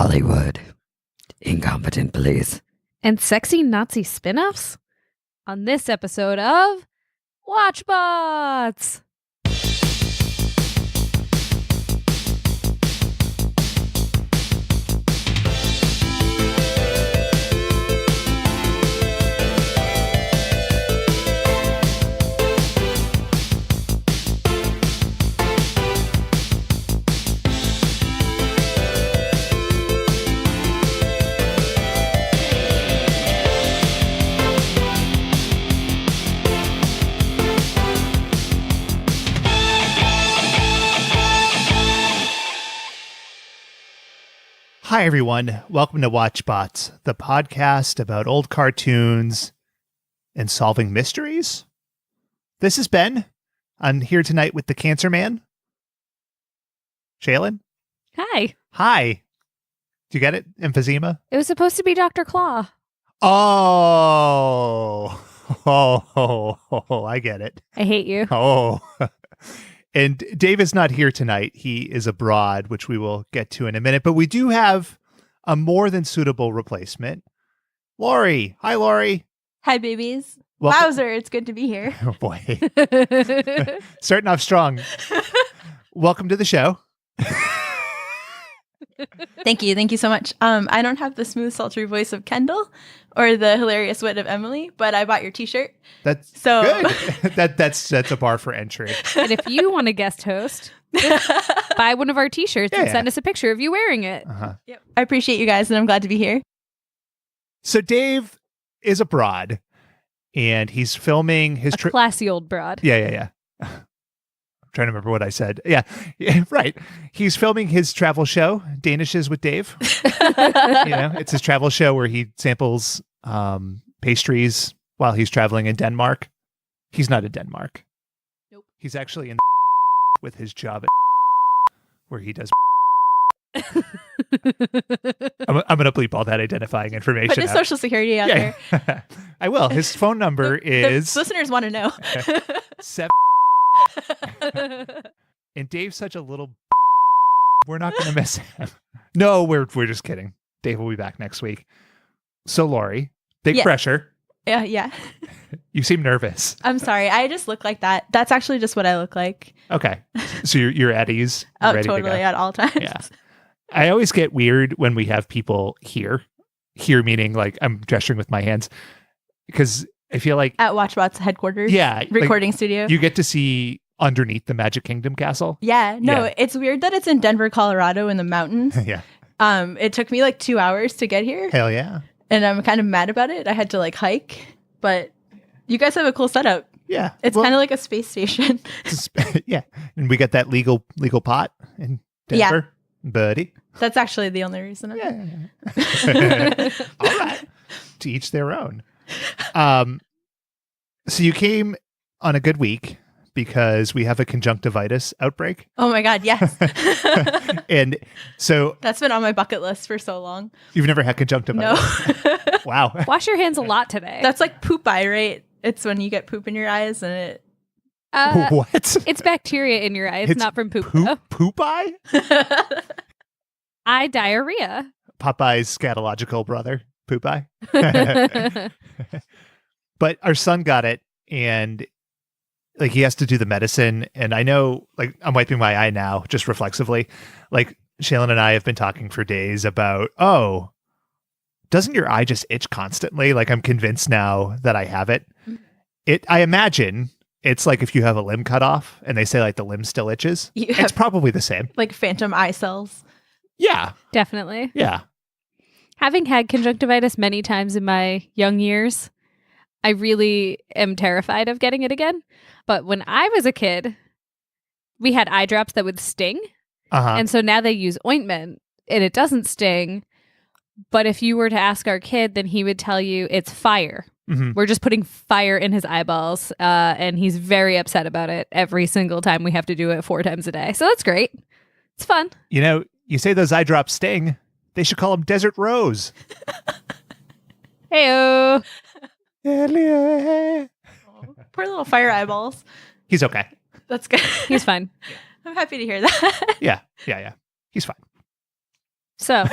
Hollywood. Incompetent police. And sexy Nazi spin-offs? On this episode of Watchbots! Hi, everyone. Welcome to Watchbots, the podcast about old cartoons and solving mysteries. This is Ben. I'm here tonight with the Cancer Man. Shaylin? Hi. Hi. Do you get it? Emphysema? It was supposed to be Dr. Claw. Oh. I get it. I hate you. Oh. And Dave is not here tonight. He is abroad, which we will get to in a minute. But we do have a more than suitable replacement. Laurie. Hi, Laurie. Hi, babies. Welcome. Wowzer, it's good to be here. Oh, boy. Starting off strong. Welcome to the show. Thank you. Thank you so much. I don't have the smooth, sultry voice of Kendall or the hilarious wit of Emily, but I bought your t-shirt. That's so good. That's a bar for entry. And if you want to guest host, buy one of our t-shirts and send us a picture of you wearing it. Uh-huh. Yep. I appreciate you guys, and I'm glad to be here. So Dave is abroad, and he's filming his classy old broad. Yeah. I'm trying to remember what I said. Yeah, right. He's filming his travel show, Danishes with Dave. It's his travel show where he samples pastries while he's traveling in Denmark. He's not in Denmark. Nope. He's actually in with his job where he does. I'm going to bleep all that identifying information. Put his out. social security out there. I will. His phone number is. The listeners want to know. 7. And Dave's such a little. We're not going to miss him. No, we're just kidding. Dave will be back next week. So Laurie, big pressure. Yeah. You seem nervous. I'm sorry. I just look like that. That's actually just what I look like. Okay, so you're at ease. You're ready totally to go. at all times. Yeah. I always get weird when we have people here. Here meaning like I'm gesturing with my hands because I feel like at Watchbots headquarters. Yeah, recording studio. You get to see underneath the Magic Kingdom castle. Yeah. No, It's weird that it's in Denver, Colorado, in the mountains. Yeah. It took me like 2 hours to get here. Hell yeah. And I'm kind of mad about it. I had to like hike, but you guys have a cool setup. Yeah. It's kind of like a space station. Yeah. And we got that legal pot in Denver, buddy. That's actually the only reason. Yeah. All right. To each their own. So you came on a good week because we have a conjunctivitis outbreak. Oh my God, yes. And so that's been on my bucket list for so long. You've never had conjunctivitis? No. Wow. Wash your hands a lot today. That's like poop eye, right? It's when you get poop in your eyes and it... What? It's bacteria in your eye. It's not from poop. Poop eye? Eye diarrhea. Popeye's scatological brother, poop eye. But our son got it, and like he has to do the medicine. And I know, like, I'm wiping my eye now, just reflexively. Like Shaylin and I have been talking for days about, doesn't your eye just itch constantly? Like I'm convinced now that I have it. I imagine it's like if you have a limb cut off, and they say like the limb still itches. It's probably the same. Like phantom eye cells. Yeah, definitely. Yeah. Having had conjunctivitis many times in my young years, I really am terrified of getting it again. But when I was a kid, we had eye drops that would sting. And so now they use ointment and it doesn't sting. But if you were to ask our kid, then he would tell you it's fire. Mm-hmm. We're just putting fire in his eyeballs. And he's very upset about it every single time we have to do it 4 times a day. So that's great. It's fun. You know, you say those eye drops sting. They should call them Desert Rose. Heyo. Poor little fire eyeballs. He's okay. That's good. He's fine. I'm happy to hear that. Yeah. He's fine. So,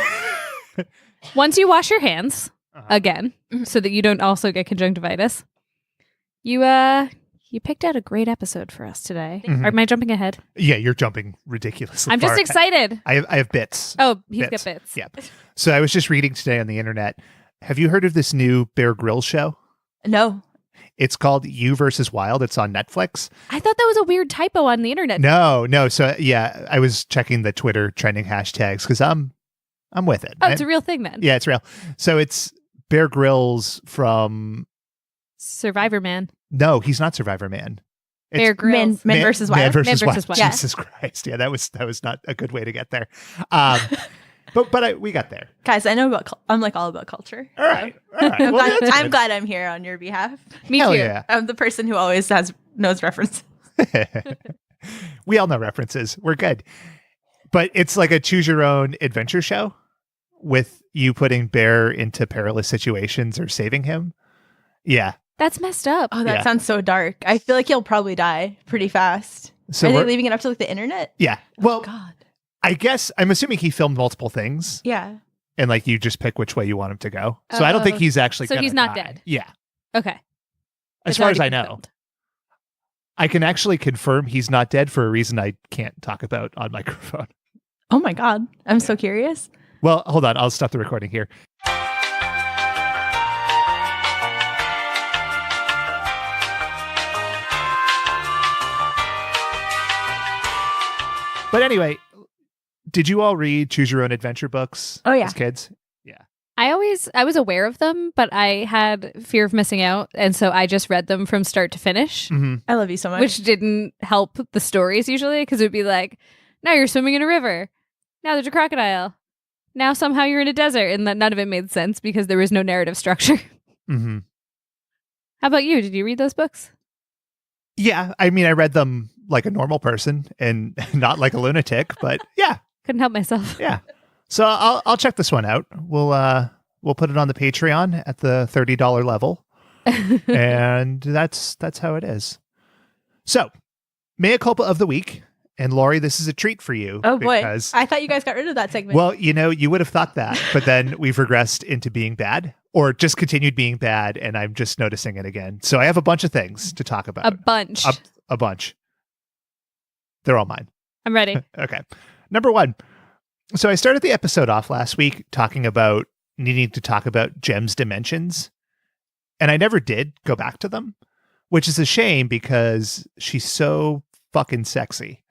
Once you wash your hands again, Mhm. so that you don't also get conjunctivitis, you picked out a great episode for us today. Mhm. Or am I jumping ahead? Yeah, you're jumping ridiculously. I'm just far. excited. I have bits. Oh, he's Bits. got bits. Yeah. So I was just reading today on the internet. Have you heard of this new Bear Grylls show? No. It's called You versus Wild. It's on Netflix. I thought that was a weird typo on the internet. No. So yeah, I was checking the Twitter trending hashtags because I'm with it. Oh, it's a real thing then. Yeah, it's real. So it's Bear Grylls from. Survivor Man. No, he's not Survivor Man. It's Bear Grylls. Men versus Wild. Man versus Man Wild. versus Wild. Yeah. Jesus Christ! Yeah, that was not a good way to get there. We got there. Guys, I know about. I'm like all about culture. All right. I'm, Well, glad, that's I'm good. glad I'm here on your behalf. Me Hell too. yeah. I'm the person who always knows references. We all know references. We're good. But it's like a choose your own adventure show with you putting Bear into perilous situations or saving him. Yeah. That's messed up. Oh, that Yeah. sounds so dark. I feel like he'll probably die pretty fast. So Are they we're- leaving it up to like the internet? Yeah. Well, God. I guess I'm assuming he filmed multiple things Yeah. and like you just pick which way you want him to go. So I don't think Oh. he's actually So gonna he's not die. dead. Yeah. Okay. As It's far as already I been know. filmed. I can actually confirm he's not dead for a reason I can't talk about on microphone. Oh my God. I'm so curious. Well, hold on. I'll stop the recording here. But anyway, did you all read Choose Your Own Adventure books Oh, yeah. as kids? I was aware of them, but I had fear of missing out, and so I just read them from start to finish, Mm-hmm. I love you so much. which didn't help the stories usually because it would be like, now you're swimming in a river, now there's a crocodile, now somehow you're in a desert, and that none of it made sense because there was no narrative structure. Mm-hmm. How about you? Did you read those books? Yeah, I mean, I read them like a normal person and not like a lunatic, but yeah. Couldn't help myself. Yeah. So I'll check this one out. We'll put it on the Patreon at the $30 level. And that's how it is. So, mea culpa of the week. And Laurie, this is a treat for you. oh boy. Because, I thought you guys got rid of that segment. well, you would have thought that, but then we've regressed into being bad or just continued being bad. And I'm just noticing it again. So I have a bunch of things to talk about. A bunch. A bunch. They're all mine. I'm ready. Okay. Number one. So I started the episode off last week talking about needing to talk about Jem's dimensions. And I never did go back to them, which is a shame because she's so fucking sexy.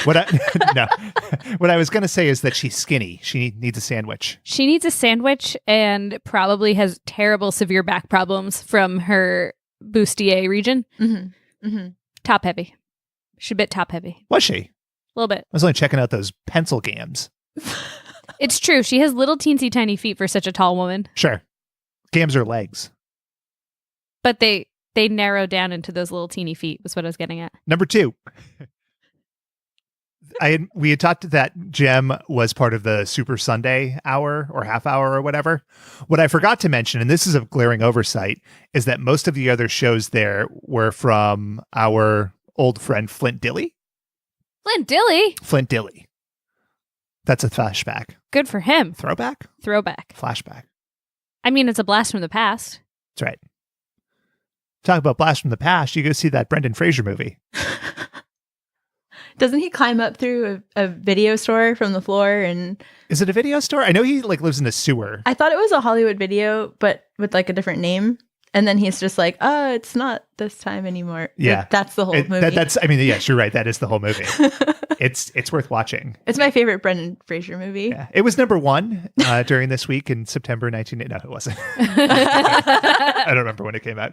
What I was going to say is that she's skinny. She needs a sandwich. She needs a sandwich and probably has terrible severe back problems from her bustier region. Mm-hmm. Mm-hmm. Top heavy. She's a bit top heavy. Was she? A little bit. I was only checking out those pencil gams. It's true. She has little teensy tiny feet for such a tall woman, Sure. Gams are legs. but they narrow down into those little teeny feet was what I was getting at. Number two. We had talked that Jem was part of the Super Sunday hour or half hour or whatever. What I forgot to mention, and this is a glaring oversight, is that most of the other shows there were from our old friend Flint Dilly. Flint Dilly. Flint Dilly. That's a flashback. Good for him. Throwback? Throwback. Flashback. I mean, it's a blast from the past. That's right. Talk about blast from the past. You go see that Brendan Fraser movie. Doesn't he climb up through a video store from the floor? And Is it a video store? I know he like lives in a sewer. I thought it was a Hollywood Video, but with like a different name. And then he's just like, oh, it's not this time anymore. Yeah. Like, that's the whole movie. That's. I mean, yes, you're right. That is the whole movie. It's worth watching. It's my favorite Brendan Fraser movie. Yeah. It was number one during this week in September 19. No, it wasn't. I don't remember when it came out.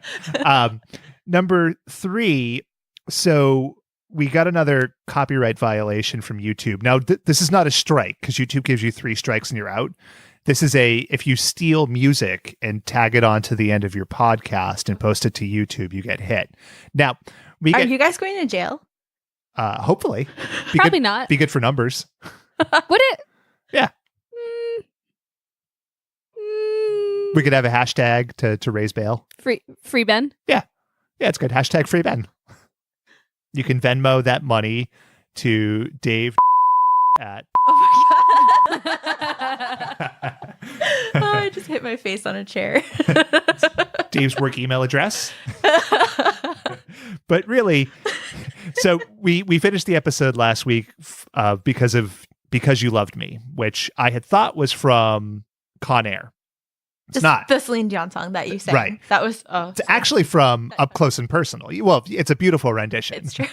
Number three. So we got another copyright violation from YouTube. Now, this is not a strike because YouTube gives you 3 strikes and you're out. This is if you steal music and tag it onto the end of your podcast and post it to YouTube, you get hit. Now, Are you guys going to jail? hopefully. Probably not. Be good for numbers. Would it? Yeah. We could have a hashtag to raise bail. Free Ben. Yeah, it's good. Hashtag free Ben. You can Venmo that money to Dave at. Oh my God. my face on a chair. Dave's work email address. But really, so we finished the episode last week because You Loved Me, which I had thought was from Con Air. It's not. The Celine Dion song that you sang. Right. That was, It's actually from Up Close and Personal. Well, it's a beautiful rendition. It's true.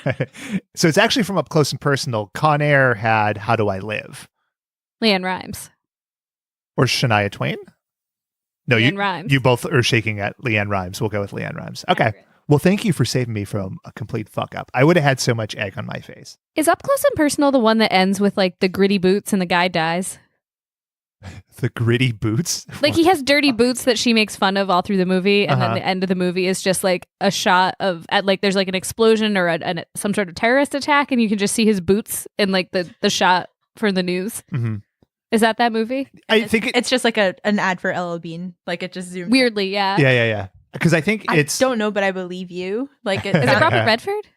So it's actually from Up Close and Personal. Con Air had How Do I Live? Leanne Rimes. Or Shania Twain? No, Leanne Rimes. you both are shaking at Leanne Rimes. We'll go with Leanne Rimes. Okay. Well, thank you for saving me from a complete fuck up. I would have had so much egg on my face. Is Up Close and Personal the one that ends with like the gritty boots and the guy dies? The gritty boots? Like he has dirty boots that she makes fun of all through the movie, and then the end of the movie is just like a shot of there's like an explosion or some sort of terrorist attack, and you can just see his boots in like the shot for the news. Mm-hmm. Is that movie? I think it's just like an ad for LL Bean. Like it just zoomed weirdly, yeah. Yeah. Because I think I don't know, but I believe you. Like is it Robert Redford?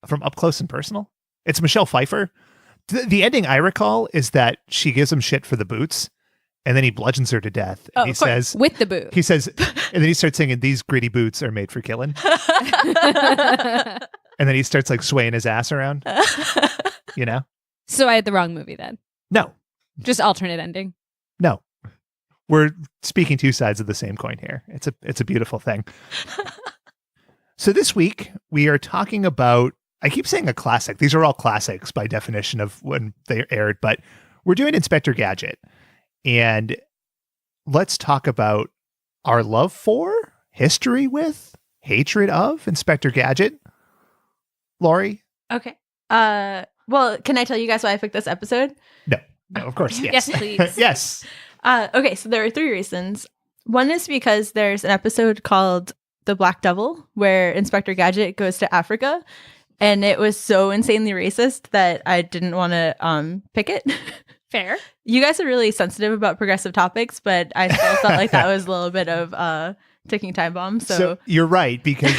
From Up Close and Personal? It's Michelle Pfeiffer. The ending I recall is that she gives him shit for the boots, and then he bludgeons her to death. And he says, with the boot. He says, and then he starts singing, "These gritty boots are made for killing." And then he starts like swaying his ass around. You know? So I had the wrong movie then. No. Just alternate ending. No. We're speaking two sides of the same coin here. It's a beautiful thing. So this week we are talking about, I keep saying a classic. These are all classics by definition of when they aired, but we're doing Inspector Gadget. And let's talk about our love for, history with, hatred of Inspector Gadget. Laurie? Okay. Well, can I tell you guys why I picked this episode? No, of course. Yes, Yes, please. Yes. Okay, so there are 3 reasons. One is because there's an episode called The Black Devil where Inspector Gadget goes to Africa, and it was so insanely racist that I didn't want to pick it. Fair. You guys are really sensitive about progressive topics, but I still felt like that was a little bit of ticking time bomb. So you're right, because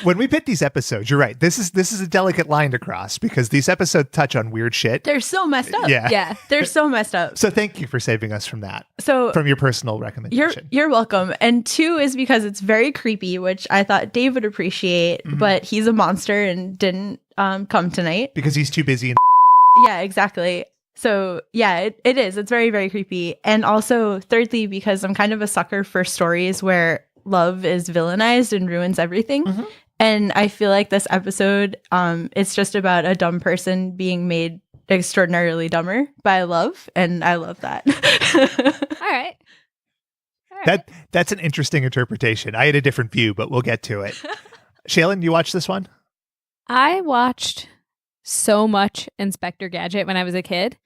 when we pick these episodes, you're right. This is a delicate line to cross because these episodes touch on weird shit. They're so messed up. Yeah. They're so messed up. So thank you for saving us from that. So from your personal recommendation. You're welcome. And 2 is because it's very creepy, which I thought Dave would appreciate, but he's a monster and didn't come tonight. Because he's too busy. Yeah, exactly. So yeah, it is. It's very, very creepy. And also, thirdly, because I'm kind of a sucker for stories where love is villainized and ruins everything. Mm-hmm. And I feel like this episode, it's just about a dumb person being made extraordinarily dumber by love. And I love that. All right. That's an interesting interpretation. I had a different view, but we'll get to it. Shaylin, you watched this one? I watched so much Inspector Gadget when I was a kid.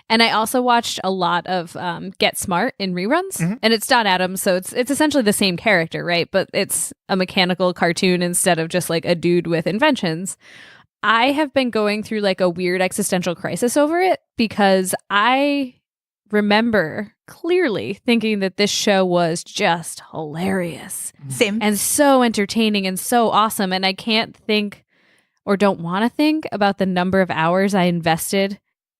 And I also watched a lot of Get Smart in reruns. Mm-hmm. And it's Don Adams, so it's essentially the same character, right? But it's a mechanical cartoon instead of just like a dude with inventions. I have been going through like a weird existential crisis over it because I remember clearly thinking that this show was just hilarious. Same. And so entertaining and so awesome. And I can't think or don't want to think about the number of hours I invested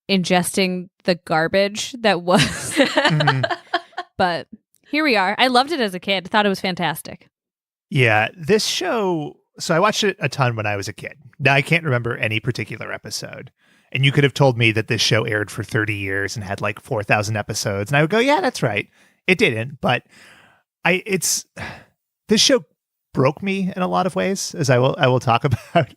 ingesting the garbage that was. Mm-hmm. But here we are. I loved it as a kid. Thought it was fantastic. Yeah, this show. So I watched it a ton when I was a kid. Now I can't remember any particular episode. And you could have told me that this show aired for 30 years and had like 4,000 episodes. And I would go, yeah, that's right. It didn't. But this show broke me in a lot of ways, as I will talk about.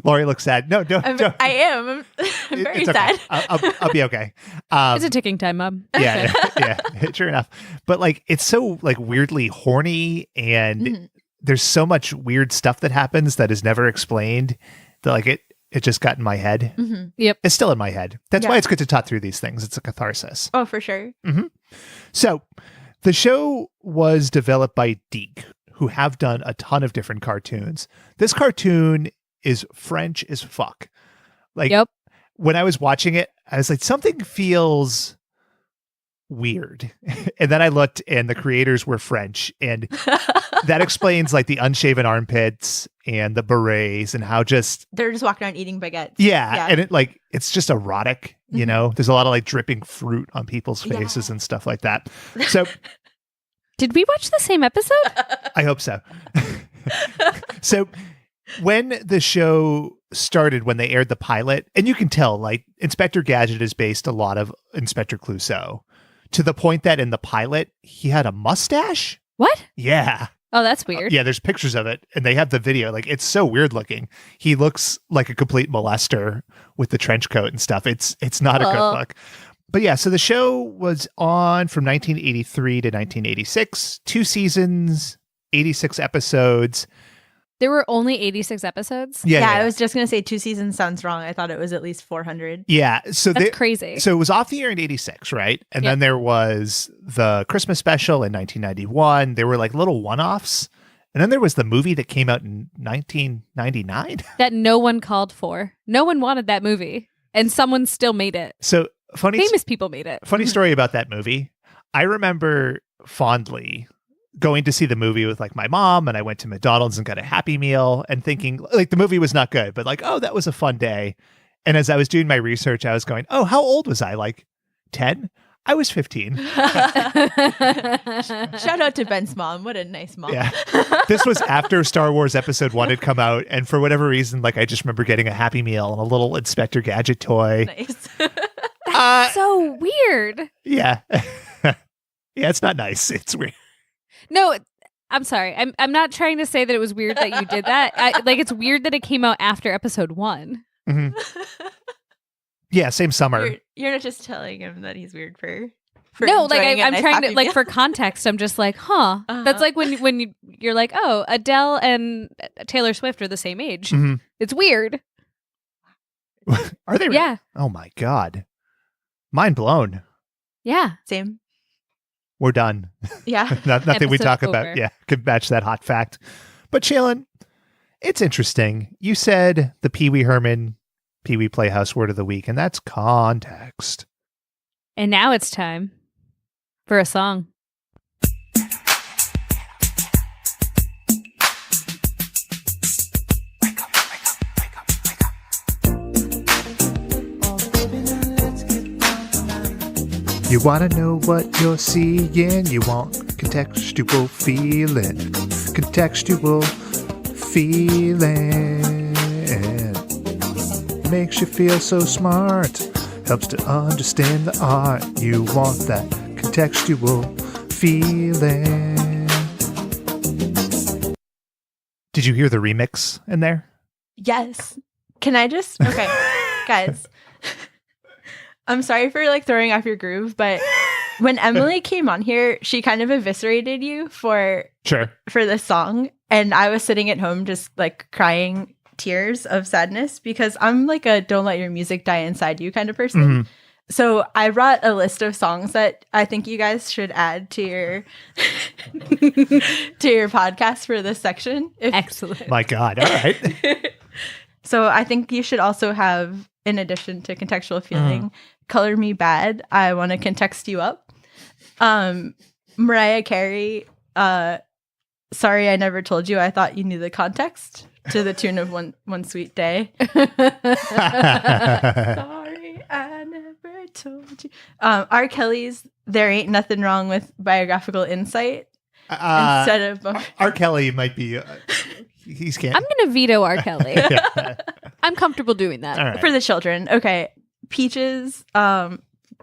Laurie looks sad. No, don't. I am. I'm very it's okay. sad. I'll be okay. It's a ticking time bomb. Yeah, sure enough. But like, it's so like weirdly horny, and there's so much weird stuff that happens that is never explained. That like it just got in my head. Mm-hmm. Yep, it's still in my head. That's why it's good to talk through these things. It's a catharsis. Oh, for sure. Mm-hmm. So, the show was developed by Deke, who have done a ton of different cartoons. This cartoon is French as fuck. Like, when I was watching it, I was like, something feels weird. And then I looked and the creators were French, and that explains like the unshaven armpits and the berets and how just They're just walking around eating baguettes. yeah. And it's just erotic, you know. There's a lot of like dripping fruit on people's faces and stuff like that. So Did we watch the same episode? I hope so. So when the show started, when they aired the pilot, and you can tell like Inspector Gadget is based a lot of Inspector Clouseau, to the point that in the pilot he had a mustache. What? Yeah. Oh, that's weird. Yeah, there's pictures of it, and they have the video. Like, it's so weird looking. He looks like a complete molester with the trench coat and stuff. It's not a good look. But yeah, so the show was on from 1983 to 1986, 2 seasons, 86 episodes. There were only 86 episodes? Yeah, I was just going to say 2 seasons sounds wrong. I thought it was at least 400. Yeah. So that's crazy. So it was off the air in 86, right? And then there was the Christmas special in 1991. There were like little one-offs. And then there was the movie that came out in 1999. That no one called for. No one wanted that movie. And someone still made it. So famous people made it. Funny story about that movie. I remember fondly going to see the movie with like my mom, and I went to McDonald's and got a Happy Meal and thinking like the movie was not good, but like, oh, that was a fun day. And as I was doing my research, I was going, oh, how old was I? Like 10? I was 15. Shout out to Ben's mom. What a nice mom. Yeah. This was after Star Wars Episode 1 had come out. And for whatever reason, like I just remember getting a Happy Meal and a little Inspector Gadget toy. Nice. That's so weird. Yeah. Yeah, it's not nice. It's weird. No, I'm sorry. I'm not trying to say that it was weird that you did that. Like, it's weird that it came out after episode 1. Mm-hmm. Yeah, same summer. You're not just telling him that he's weird for no, like I'm nice trying to Happy like Meal. for context. I'm just like, huh? That's like when you're like, oh, Adele and Taylor Swift are the same age. Mm-hmm. It's weird. Are they? Really? Yeah. Oh my God. Mind blown. Yeah. Same. We're done. Yeah. Nothing we Episode talk over. about. Yeah, could match that hot fact. But Shaylin, it's interesting. You said the Pee Wee Herman Pee Wee Playhouse word of the week, and that's context. And now it's time for a song. You want to know what you're seeing. You want contextual feeling. Contextual feeling. Makes you feel so smart. Helps to understand the art. You want that contextual feeling. Did you hear the remix in there? Yes. Can I just... Okay, guys. I'm sorry for like throwing off your groove, but when Emily came on here, she kind of eviscerated you for this song. And I was sitting at home just like crying tears of sadness because I'm like a don't let your music die inside you kind of person. Mm-hmm. So I brought a list of songs that I think you guys should add to your to your podcast for this section. Excellent. My God. All right. So I think you should also have, in addition to contextual feeling, Color Me Bad, I Want to Context You Up. Mariah Carey, Sorry I Never Told You, I Thought You Knew the Context, to the tune of One Sweet Day. Sorry I Never Told You. R. Kelly's There Ain't Nothing Wrong with Biographical Insight. Instead of R. Kelly might be... he's can't. I'm going to veto R. Kelly. Yeah. I'm comfortable doing that. All right. For the children. Okay. Peaches,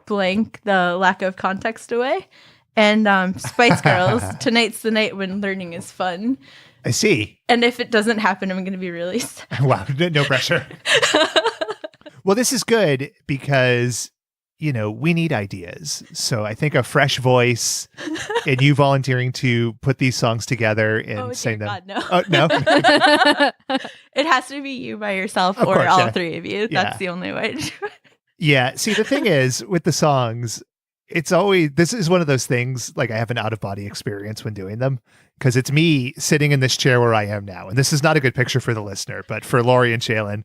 blank the lack of context away. And Spice Girls, Tonight's the Night When Learning is Fun. I see. And if it doesn't happen, I'm going to be really sad. Wow. No pressure. Well, this is good because, you know, we need ideas. So I think a fresh voice and you volunteering to put these songs together and sing them. God, no. Oh, no. It has to be you by yourself Of or course, all yeah. three of you. Yeah. That's the only way to do it. Yeah. See, the thing is with the songs, it's always, this is one of those things, like I have an out of body experience when doing them because it's me sitting in this chair where I am now. And this is not a good picture for the listener, but for Laurie and Shaylin,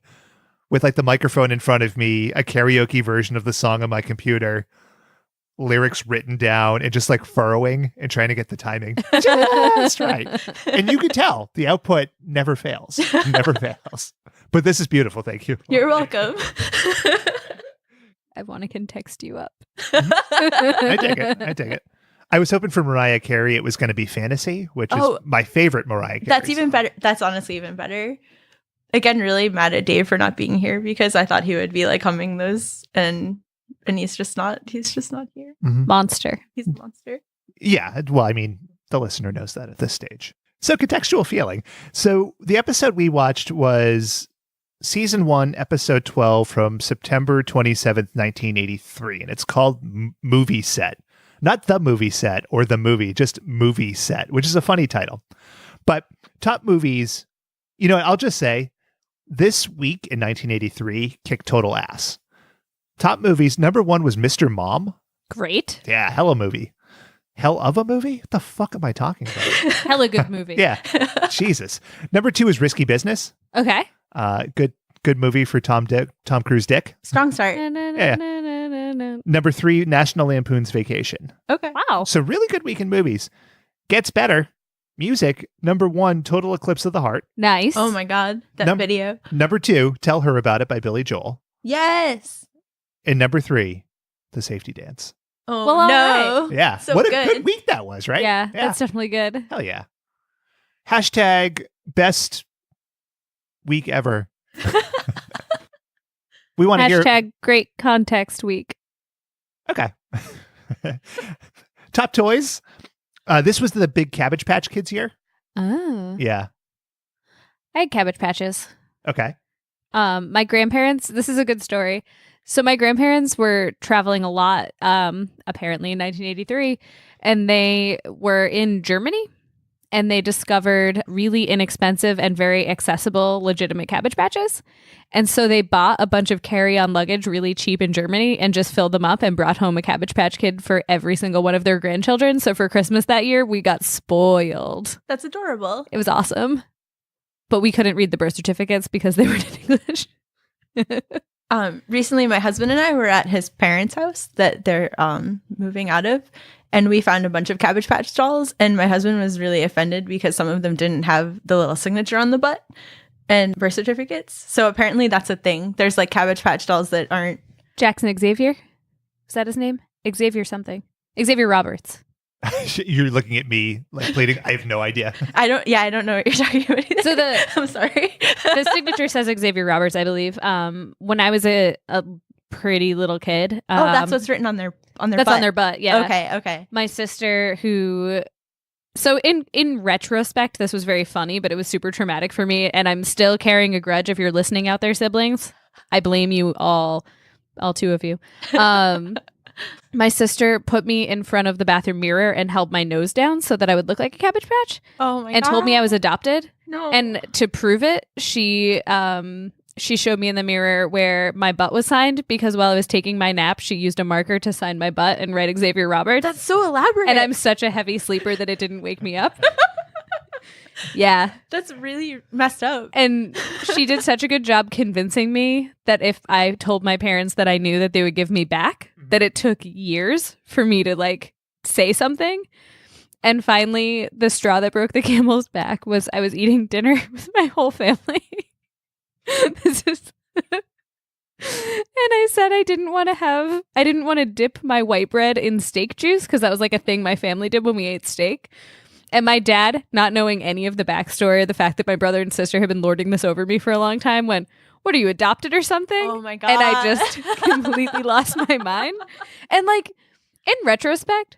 with like the microphone in front of me, a karaoke version of the song on my computer, lyrics written down and just like furrowing and trying to get the timing just right. And you could tell the output never fails. Never fails. But this is beautiful. Thank you. You're welcome. I want to can text you up. I dig it. I was hoping for Mariah Carey it was going to be Fantasy, which is my favorite Mariah Carey That's even song. better. That's honestly even better. Again, really mad at Dave for not being here because I thought he would be like humming those and he's just not here. Mhm. Monster. He's a monster. Yeah. Well, I mean, the listener knows that at this stage. So contextual feeling. So the episode we watched was season 1, episode 12 from September 27th, 1983. And it's called Movie Set. Not The Movie Set or The Movie, just Movie Set, which is a funny title. But top movies, I'll just say this week in 1983 kicked total ass. Top movies, number 1 was Mr. Mom. Great. Yeah, hell of a movie. Hell of a movie? What the fuck am I talking about? Hella good movie. Yeah, Jesus. Number 2 is Risky Business. Okay. Good movie for Tom Cruise Dick. Strong start. Number 3, National Lampoon's Vacation. Okay. Wow. So really good week in movies. Gets better. Music, number 1, Total Eclipse of the Heart. Nice. Oh my God. That video. Number 2, Tell Her About It by Billy Joel. Yes. And number 3, The Safety Dance. Oh Well, all no. Yeah. So what a good. good week that was, right? Yeah, that's definitely good. Hell yeah. Hashtag best week ever. We want to hear. Hashtag great context week. Okay. Top toys. This was the big Cabbage Patch Kids year. Oh. Yeah. I had Cabbage Patches. Okay. My grandparents, this is a good story. So my grandparents were traveling a lot, apparently in 1983, and they were in Germany, and they discovered really inexpensive and very accessible legitimate Cabbage Patches. And so they bought a bunch of carry-on luggage really cheap in Germany and just filled them up and brought home a Cabbage Patch Kid for every single one of their grandchildren. So for Christmas that year, we got spoiled. That's adorable. It was awesome. But we couldn't read the birth certificates because they were in English. Recently, my husband and I were at his parents' house that they're moving out of, and we found a bunch of Cabbage Patch dolls, and my husband was really offended because some of them didn't have the little signature on the butt and birth certificates. So apparently that's a thing. There's like Cabbage Patch dolls that aren't... Jackson Xavier? Is that his name? Xavier something. Xavier Roberts. You're looking at me like pleading. I have no idea. I don't know what you're talking about either. So I'm sorry. The signature says Xavier Roberts, I believe. When I was a pretty little kid. That's what's written on their that's butt. on their butt, yeah. Okay. My sister who... So in retrospect, this was very funny, but it was super traumatic for me, and I'm still carrying a grudge. If you're listening out there, siblings, I blame you all 2 of you. My sister put me in front of the bathroom mirror and held my nose down so that I would look like a Cabbage Patch. Oh my God. And told me I was adopted. No. And to prove it, she showed me in the mirror where my butt was signed, because while I was taking my nap, she used a marker to sign my butt and write Xavier Roberts. That's so elaborate. And I'm such a heavy sleeper that it didn't wake me up. Yeah. That's really messed up. And she did such a good job convincing me that if I told my parents that I knew that they would give me back, that it took years for me to like say something. And finally, the straw that broke the camel's back was I was eating dinner with my whole family. This is and I said I didn't want to dip my white bread in steak juice, because that was like a thing my family did when we ate steak. And my dad, not knowing any of the backstory, the fact that my brother and sister had been lording this over me for a long time, went, "What are you, adopted or something?" Oh my God. And I just completely lost my mind. And like, in retrospect,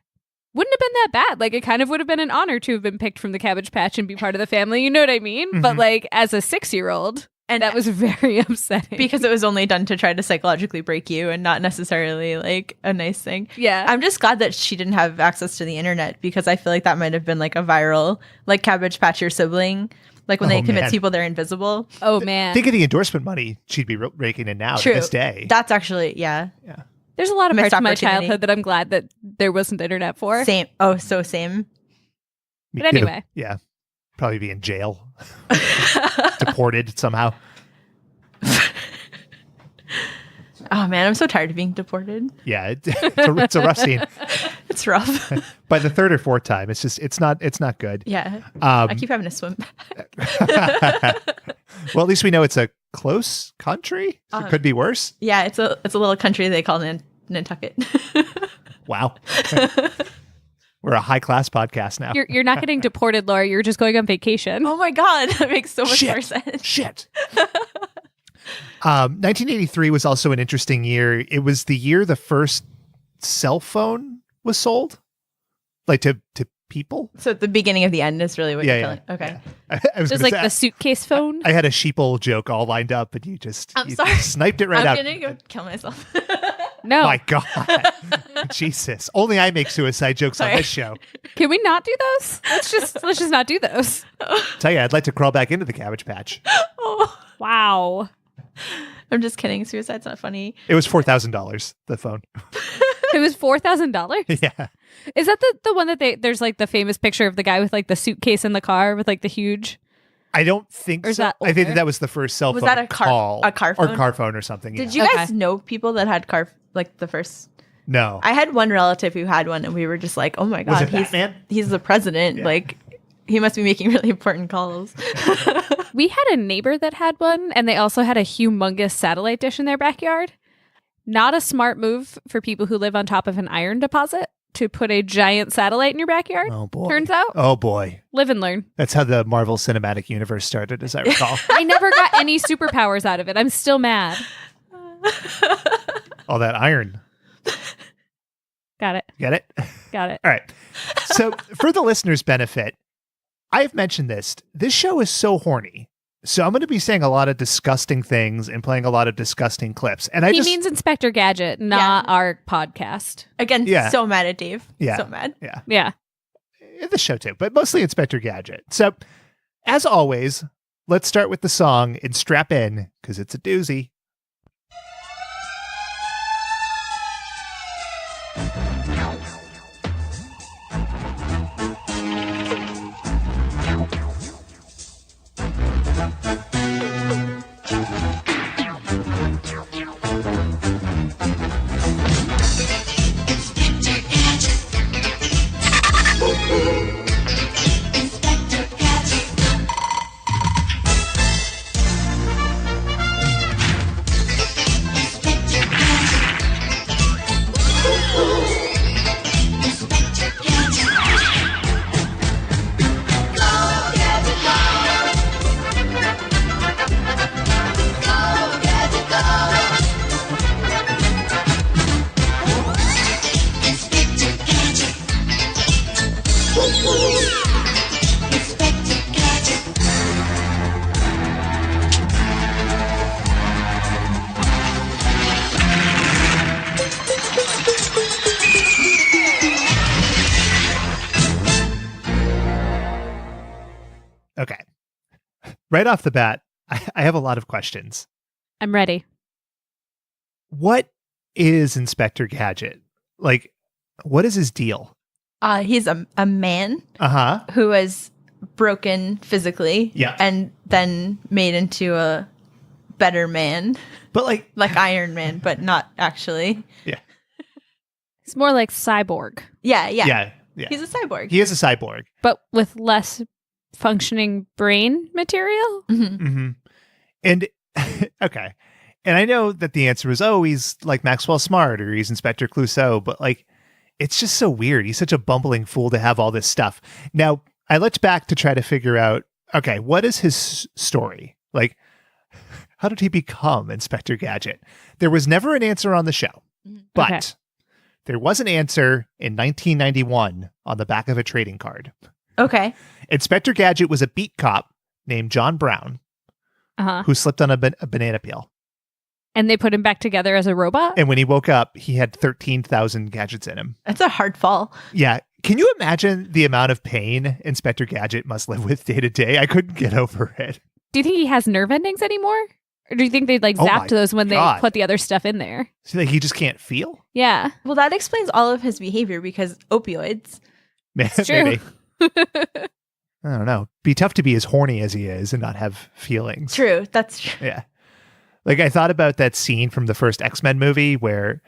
wouldn't have been that bad. Like, it kind of would have been an honor to have been picked from the Cabbage Patch and be part of the family. You know what I mean? Mm-hmm. But like, as a 6-year-old, and that was very upsetting. Because it was only done to try to psychologically break you and not necessarily like a nice thing. Yeah. I'm just glad that she didn't have access to the internet, because I feel like that might have been like a viral, like Cabbage Patch your sibling. Like when they convince people they're invisible. Oh, man. Think of the endorsement money she'd be raking in now True. to this day. That's actually, yeah. There's a lot of Missed parts of my opportunity. childhood that I'm glad that there wasn't internet for. Same. Oh, so same. Me But too. anyway. Yeah. Probably be in jail. Deported somehow. Oh man, I'm so tired of being deported. Yeah, it's a rough scene. It's rough. By the third or fourth time, it's not good. Yeah. I keep having to swim. Well, at least we know it's a close country. So it could be worse. Yeah, it's a little country they call Nantucket. Wow. We're a high class podcast now. You're not getting deported, Laurie. You're just going on vacation. Oh my god, that makes so much Shit. more sense. Shit. 1983 was also an interesting year. It was the year the first cell phone was sold, like to people. So the beginning of the end is really what you're telling. Okay. Yeah. I was Just gonna like say, the suitcase phone. I had a sheeple joke all lined up, but you just I'm sorry. sniped it right out. I'm gonna go kill myself. No. My God. Jesus. Only I make suicide jokes on Sorry. this show. Can we not do those? Let's just not do those. Tell you, I'd like to crawl back into the Cabbage Patch. Oh, Wow. I'm just kidding. Suicide's not funny. It was $4,000, the phone. It was $4,000. Yeah. Is that the one that there's like the famous picture of the guy with like the suitcase in the car with like the huge? I don't think Or is so. that I think older? that was the first cell Was phone that a car or phone? car phone or something. Did yeah. you Okay. guys know people that had like the first? No. I had one relative who had one, and we were just like, "Oh my Was god, it Batman? he's the president! Yeah. Like, he must be making really important calls." We had a neighbor that had one, and they also had a humongous satellite dish in their backyard. Not a smart move for people who live on top of an iron deposit to put a giant satellite in your backyard. Oh, boy. Turns out, Oh, boy. live and learn. That's how the Marvel Cinematic Universe started, as I recall. I never got any superpowers out of it. I'm still mad. All that iron. Got it. Get it? Got it. All right. So, for the listeners' benefit, I've mentioned this. This show is so horny. So, I'm going to be saying a lot of disgusting things and playing a lot of disgusting clips. And He means Inspector Gadget, not our podcast. Again, Yeah. so mad at Dave. Yeah. So mad. Yeah. Yeah. The show too, but mostly Inspector Gadget. So, as always, let's start with the song and strap in because it's a doozy. Okay. Right off the bat, I have a lot of questions. I'm ready. What is Inspector Gadget? Like, what is his deal? He's a man Uh-huh. who was broken physically, Yeah. and then made into a better man, But like Iron Man, but not actually. It's more like Cyborg, Yeah. yeah. He's a cyborg. He is a cyborg. but with less functioning brain material. Mhm. Mm-hmm. And okay. And I know that the answer is, oh, he's like Maxwell Smart or he's Inspector Clouseau, but like, it's just so weird. He's such a bumbling fool to have all this stuff. Now, I looked back to try to figure out, okay, what is his story? Like, how did he become Inspector Gadget? There was never an answer on the show, but Okay. there was an answer in 1991 on the back of a trading card. Okay. Inspector Gadget was a beat cop named John Brown Uh-huh. who slipped on a banana peel. And they put him back together as a robot. And when he woke up, he had 13,000 gadgets in him. That's a hard fall. Yeah. Can you imagine the amount of pain Inspector Gadget must live with day to day? I couldn't get over it. Do you think he has nerve endings anymore? Or do you think they'd like Oh my zapped those when God. they put the other stuff in there? So, like, he just can't feel? Yeah. Well, that explains all of his behavior because opioids. It's true. Maybe. I don't know. Be tough to be as horny as he is and not have feelings. True. That's true. Yeah. Like, I thought about that scene from the first X-Men movie where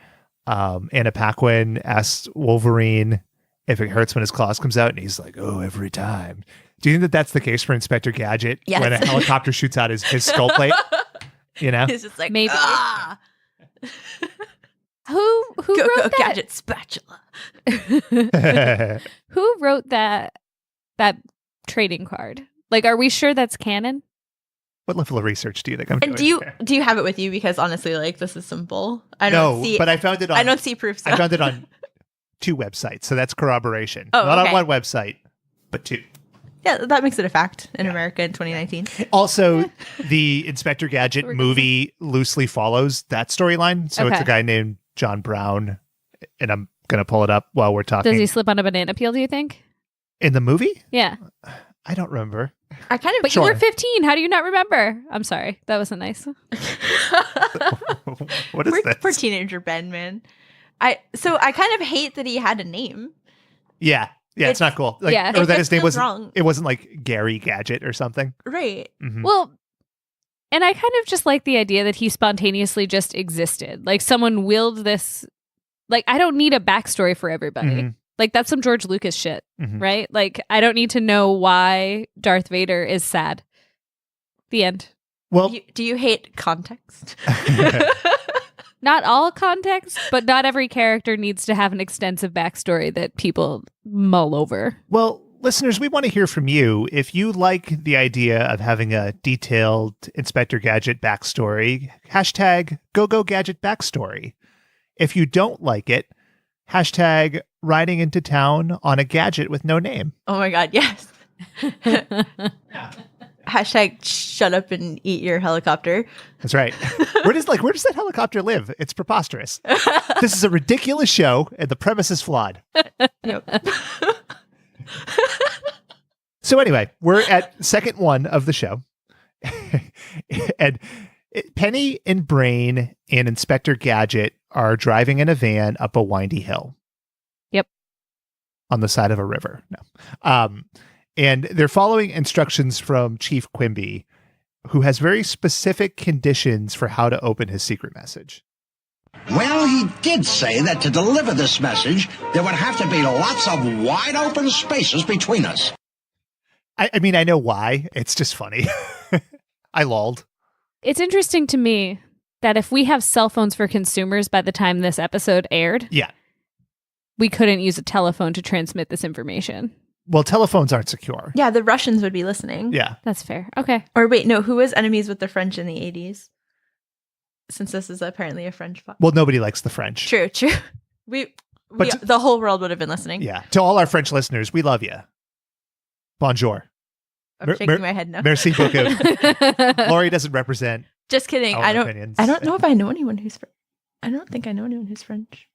Anna Paquin asks Wolverine if it hurts when his claws comes out, and he's like, "Oh, every time." Do you think that that's the case for Inspector Gadget Yes. when a helicopter shoots out his skull plate? You know? It's just like, Maybe. ah! Who Go, wrote go, that? Gadget spatula. Who wrote that trading card? Like, are we sure that's canon? What level of research do you think I'm And doing? do you have it with you? Because honestly, like, this is some bull. I No, don't see. but I found it on. I don't see proof. I found it on 2 websites, so that's corroboration. Oh, Not okay. on one website, but 2. Yeah, that makes it a fact in America in 2019. Also, the Inspector Gadget We're movie loosely follows that storyline. So it's Okay. a guy named John Brown, and I'm going to pull it up while we're talking. Does he slip on a banana peel, do you think? In the movie? Yeah. I don't remember. I kind of. But Sure. you were 15. How do you not remember? I'm sorry. That wasn't nice. What is this? Poor teenager Ben, man. I kind of hate that he had a name. Yeah, it's not cool. Like, Yeah. or It that his name feels wasn't. wrong. It wasn't like Gary Gadget or something. Right. Mhm. Well, and I kind of just like the idea that he spontaneously just existed. Like, someone willed this. Like, I don't need a backstory for everybody. Mhm. Like, that's some George Lucas shit, Mhm. right? Like, I don't need to know why Darth Vader is sad. The end. Well, Do you hate context? Not all context, but not every character needs to have an extensive backstory that people mull over. Well, listeners, we want to hear from you. If you like the idea of having a detailed Inspector Gadget backstory, hashtag #GoGoGadget backstory. If you don't like it, hashtag riding into town on a gadget with no name. Oh my God, yes. Hashtag shut up and eat your helicopter. That's right. Where does that helicopter live? It's preposterous. This is a ridiculous show, and the premise is flawed. Yep. So anyway, we're at second one of the show. And Penny and Brain and Inspector Gadget are driving in a van up a windy hill. Yep. On the side of a river. No. And they're following instructions from Chief Quimby, who has very specific conditions for how to open his secret message. Well, he did say that to deliver this message, there would have to be lots of wide open spaces between us. I mean, I know why. It's just funny. I lolled. It's interesting to me that if we have cell phones for consumers by the time this episode aired, Yeah. we couldn't use a telephone to transmit this information. Well, telephones aren't secure. Yeah, the Russians would be listening. Yeah. That's fair. Okay. Or wait, no, who was enemies with the French in the 80s? Since this is apparently a French podcast. Well, nobody likes the French. True. The whole world would have been listening. Yeah. To all our French listeners, we love you. Bonjour. I'm shaking my head no. Merci beaucoup. Laurie doesn't represent Just kidding. our I don't opinions. know if I know anyone who's I don't think I know anyone who's French.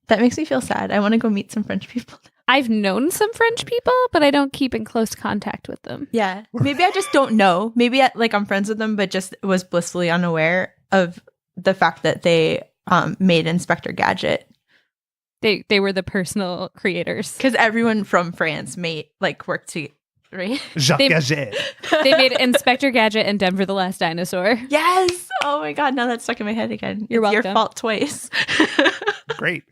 That makes me feel sad. I want to go meet some French people. I've known some French people, but I don't keep in close contact with them. Yeah. Maybe I just don't know. Maybe I'm friends with them, but just was blissfully unaware of the fact that they made Inspector Gadget. They were the personal creators. Because everyone from France worked together, right? Jacques They- Gadget. They made Inspector Gadget and Denver the Last Dinosaur. Yes. Oh my God. Now that's stuck in my head again. You're It's your welcome. fault twice. Great.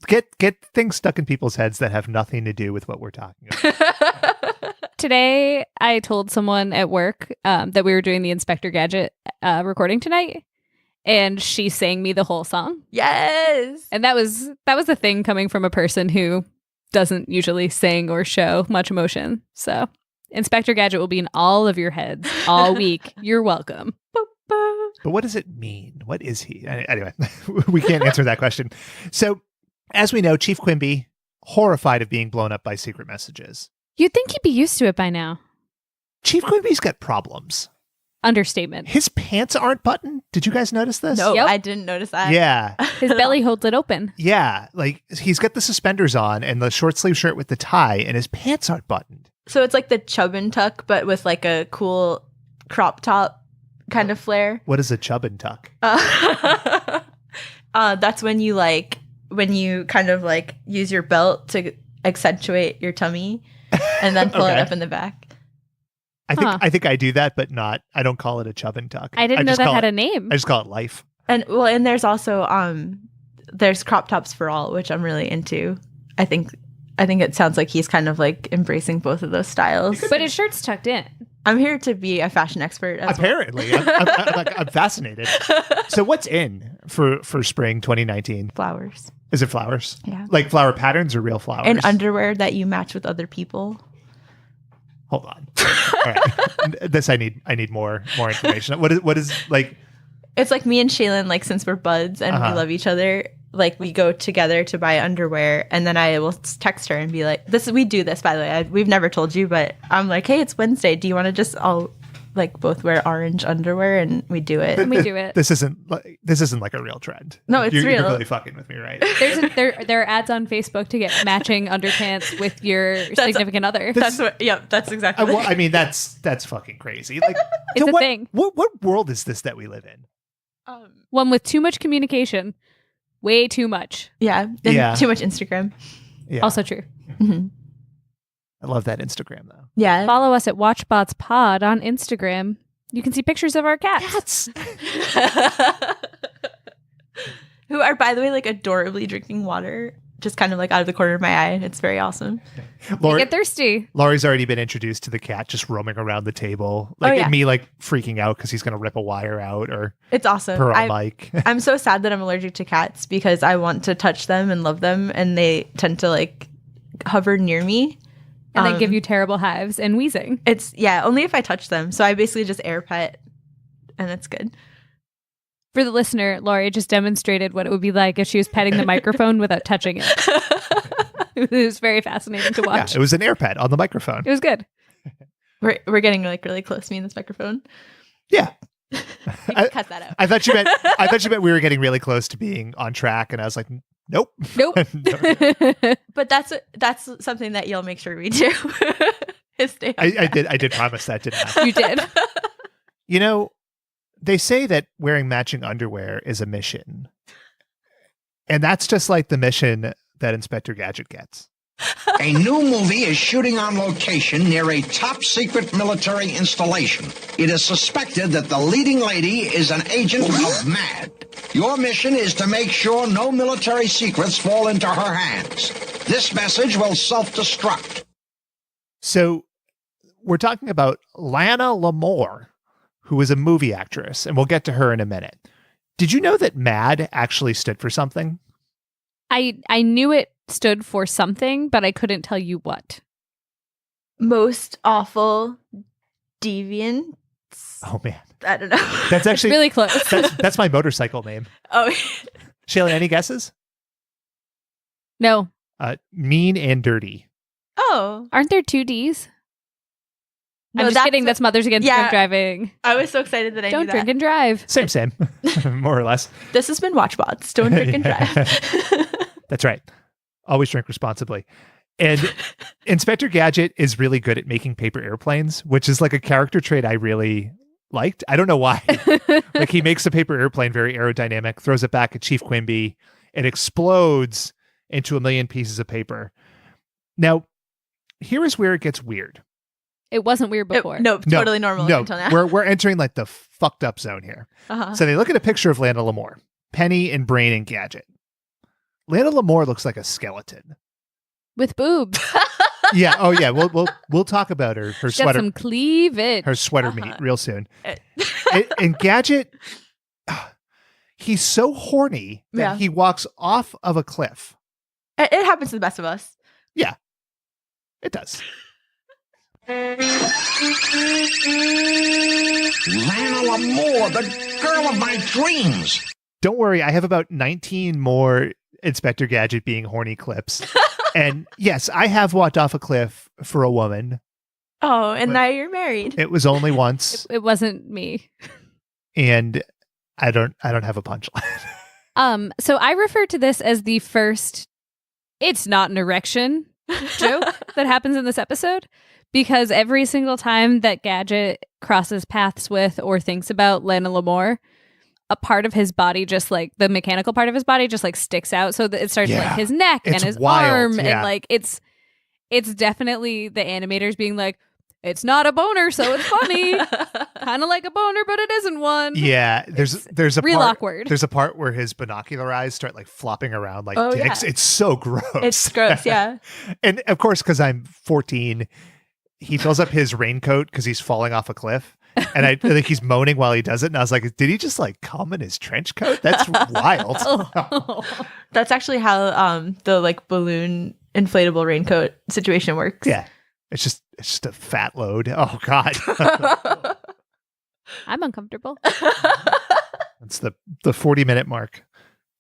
Get things stuck in people's heads that have nothing to do with what we're talking about. Today, I told someone at work that we were doing the Inspector Gadget recording tonight, and she sang me the whole song. Yes. And that was a thing coming from a person who doesn't usually sing or show much emotion. So Inspector Gadget will be in all of your heads all week. You're welcome. But what does it mean? What is he? Anyway, we can't answer that question. So, as we know, Chief Quimby, horrified of being blown up by secret messages. You'd think he'd be used to it by now. Chief Quimby's got problems. Understatement. His pants aren't buttoned. Did you guys notice this? No, Yep. I didn't notice that. Yeah. His belly holds it open. Yeah. Like, he's got the suspenders on and the short sleeve shirt with the tie, and his pants aren't buttoned. So it's like the chub and tuck, but with like a cool crop top kind of flair. What is a chub and tuck? That's when you kind of like use your belt to accentuate your tummy and then pull it Okay. up in the back. I think I do that, but not. I don't call it a chub and tuck. I didn't know just that call had it- a name. I just call it life. And there's also there's crop tops for all, which I'm really into. I think it sounds like he's kind of like embracing both of those styles. But his shirt's tucked in. I'm here to be a fashion expert. As Apparently, I'm fascinated. So, what's in for spring 2019? flowers Is it flowers? Yeah. Like flower patterns or real flowers? and underwear that you match with other people. Hold on. All right. This I need more information. What is like? It's like me and Shaylin, like since we're buds and we love each other, like we go together to buy underwear, and then I will text her and be like, we do this, by the way. We've never told you, but I'm like, hey, it's Wednesday. Do you want to just all like both wear orange underwear? And we do it. And we do it. This isn't like a real trend. No, it's You're real. really fucking with me, right? There are ads on Facebook to get matching underpants with your significant other. That's exactly. Well, I mean, that's fucking crazy. Like, It's so a what, thing. What world is this that we live in? One with too much communication. Way too much. Yeah. And Yeah. too much Instagram. Yeah, Also true. I love that Instagram though. Yeah. Follow us at WatchbotsPod on Instagram. You can see pictures of our cats. Who are, by the way, like adorably drinking water, just kind of like out of the corner of my eye. It's very awesome. They get thirsty. Laurie's already been introduced to the cat just roaming around the table, like Oh, yeah. and me like freaking out because he's gonna rip a wire out or It's awesome. per on mic. I'm so sad that I'm allergic to cats because I want to touch them and love them, and they tend to like hover near me. And they give you terrible hives and wheezing. It's only if I touch them. So I basically just air pet, and it's good. For the listener, Laurie just demonstrated what it would be like if she was petting the microphone without touching it. It was very fascinating to Yeah, watch. it was an air pet on the microphone. It was good. We're getting like really close, me and this microphone. Yeah. You can cut that out. I thought you meant we were getting really close to being on track, and I was like, nope. Nope. But that's something that you'll make sure we do. Is stay on I track. did promise that, didn't I? You did. You know, they say that wearing matching underwear is a mission. And that's just like the mission that Inspector Gadget gets. A new movie is shooting on location near a top-secret military installation. It is suspected that the leading lady is an agent of MAD. Your mission is to make sure no military secrets fall into her hands. This message will self-destruct. So we're talking about Lana Lamore, who is a movie actress, and we'll get to her in a minute. Did you know that MAD actually stood for something? I knew it stood for something, but I couldn't tell you what. Most awful deviant. Oh man, I don't know. that's actually Really close. that's my motorcycle name. Oh, Shayla, any guesses? No. Mean and dirty. oh. Aren't there two Ds? No, I'm just kidding. That's Mothers Against yeah. Drunk Driving. I was so excited that I Don't knew drink that. and drive. Same, more or less. This has been Watchbots. Don't drink and drive. That's right. Always drink responsibly. And Inspector Gadget is really good at making paper airplanes, which is like a character trait I really liked. I don't know why. Like he makes a paper airplane very aerodynamic, throws it back at Chief Quimby, and explodes into a million pieces of paper. Now, here is where it gets weird. It wasn't weird before. No, totally normal No, until now. we're entering like the fucked up zone here. Uh-huh. So they look at a picture of Lana Lamore, Penny and Brain and Gadget. Lana Lamore looks like a skeleton. With boobs. Yeah. Oh yeah. We'll talk about her Got sweater, some cleavage. her sweater meat real soon. Uh, And Gadget, he's so horny that Yeah. he walks off of a cliff. It happens to the best of us. It does. Lana Lamore, the girl of my dreams. Don't worry. I have about 19 more Inspector Gadget being horny clips. And yes, I have walked off a cliff for a woman. Oh, and But- now you're married. It was only once, It wasn't me. and I don't have a punchline. So I refer to this as the first it's not an erection joke that happens in this episode, because every single time that Gadget crosses paths with or thinks about Lana Lamore, a part of his body, just like the mechanical part of his body, just like sticks out. So that it starts Yeah. like his neck It's and his wild, arm, yeah. and like it's definitely the animators being like, it's not a boner, so it's funny. Kind of like a boner, but it isn't one. Yeah, there's a real part, awkward. There's a part where his binocular eyes start like flopping around like Oh, dicks. yeah. It's so gross. It's gross, yeah. And of course, because I'm 14, he fills up his raincoat because he's falling off a cliff. And I think he's moaning while he does it. And I was like, did he just like come in his trench coat? That's wild. That's actually how the like balloon inflatable raincoat situation works. Yeah. It's just a fat load. Oh God. I'm uncomfortable. That's the 40-minute mark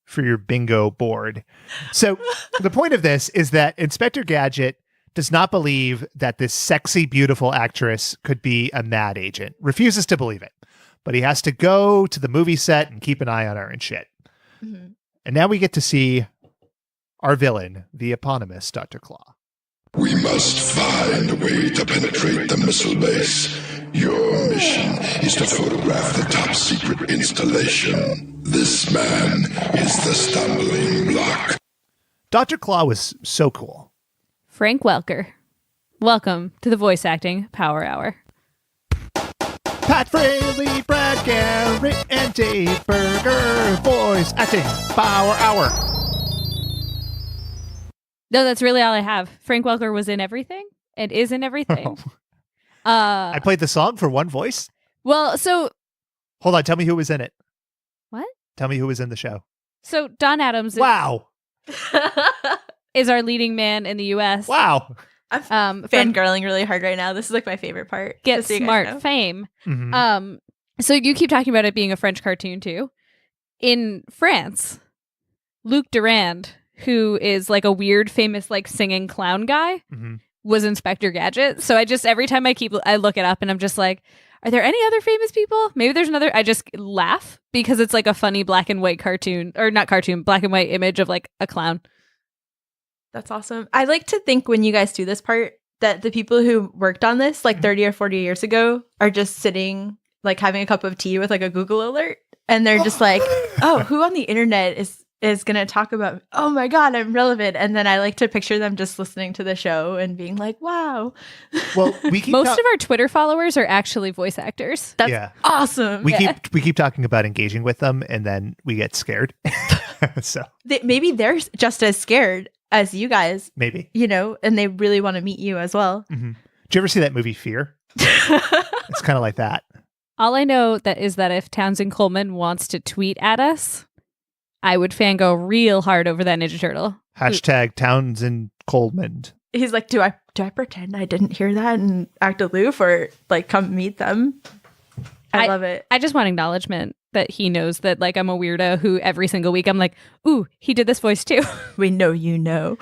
for your bingo board. So the point of this is that Inspector Gadget does not believe that this sexy, beautiful actress could be a mad agent. Refuses to believe it. But he has to go to the movie set and keep an eye on her and shit. Mm-hmm. And now we get to see our villain, the eponymous Dr. Claw. We must find a way to penetrate the missile base. Your mission is to photograph the top secret installation. This man is the stumbling block. Dr. Claw was so cool. Frank Welker. Welcome to the Voice Acting Power Hour. Pat Fraley, Brad Garrett, and Dave Berger. Voice Acting Power Hour. No, that's really all I have. Frank Welker was in everything and is in everything. I played the song for one voice. Well, so Hold on, tell me who was in it. what? Tell me who was in the show. So Don Adams Wow. is our leading man in the U.S. Wow. I'm fangirling really hard right now. This is like my favorite part. Get just so you guys smart know. fame. Mhm. So you keep talking about it being a French cartoon too. In France, Luc Durand, who is like a weird, famous, like singing clown guy, Mhm. was Inspector Gadget. So I just every time I look it up and I'm just like, are there any other famous people? Maybe there's another. I just laugh because it's like a funny black and white cartoon, or not cartoon, black and white image of like a clown. That's awesome. I like to think when you guys do this part that the people who worked on this like 30 or 40 years ago are just sitting like having a cup of tea with like a Google alert. And they're just like, oh, who on the internet is going to talk about, oh my God, I'm relevant. And then I like to picture them just listening to the show and being like, wow. Well, we keep Most of our Twitter followers are actually voice actors. That's yeah. awesome. We keep talking about engaging with them, and then we get scared. So Maybe they're just as scared as you guys, maybe. you know, and they really want to meet you as well. Mm-hmm. Did you ever see that movie Fear? It's kind of like that. All I know is that if Townsend Coleman wants to tweet at us, I would fango real hard over that Ninja Turtle. Hashtag Townsend Coleman. He's like, do I pretend I didn't hear that and act aloof or like come meet them? I love it. I just want acknowledgement that he knows that like I'm a weirdo who every single week I'm like, ooh, he did this voice too. We know you know.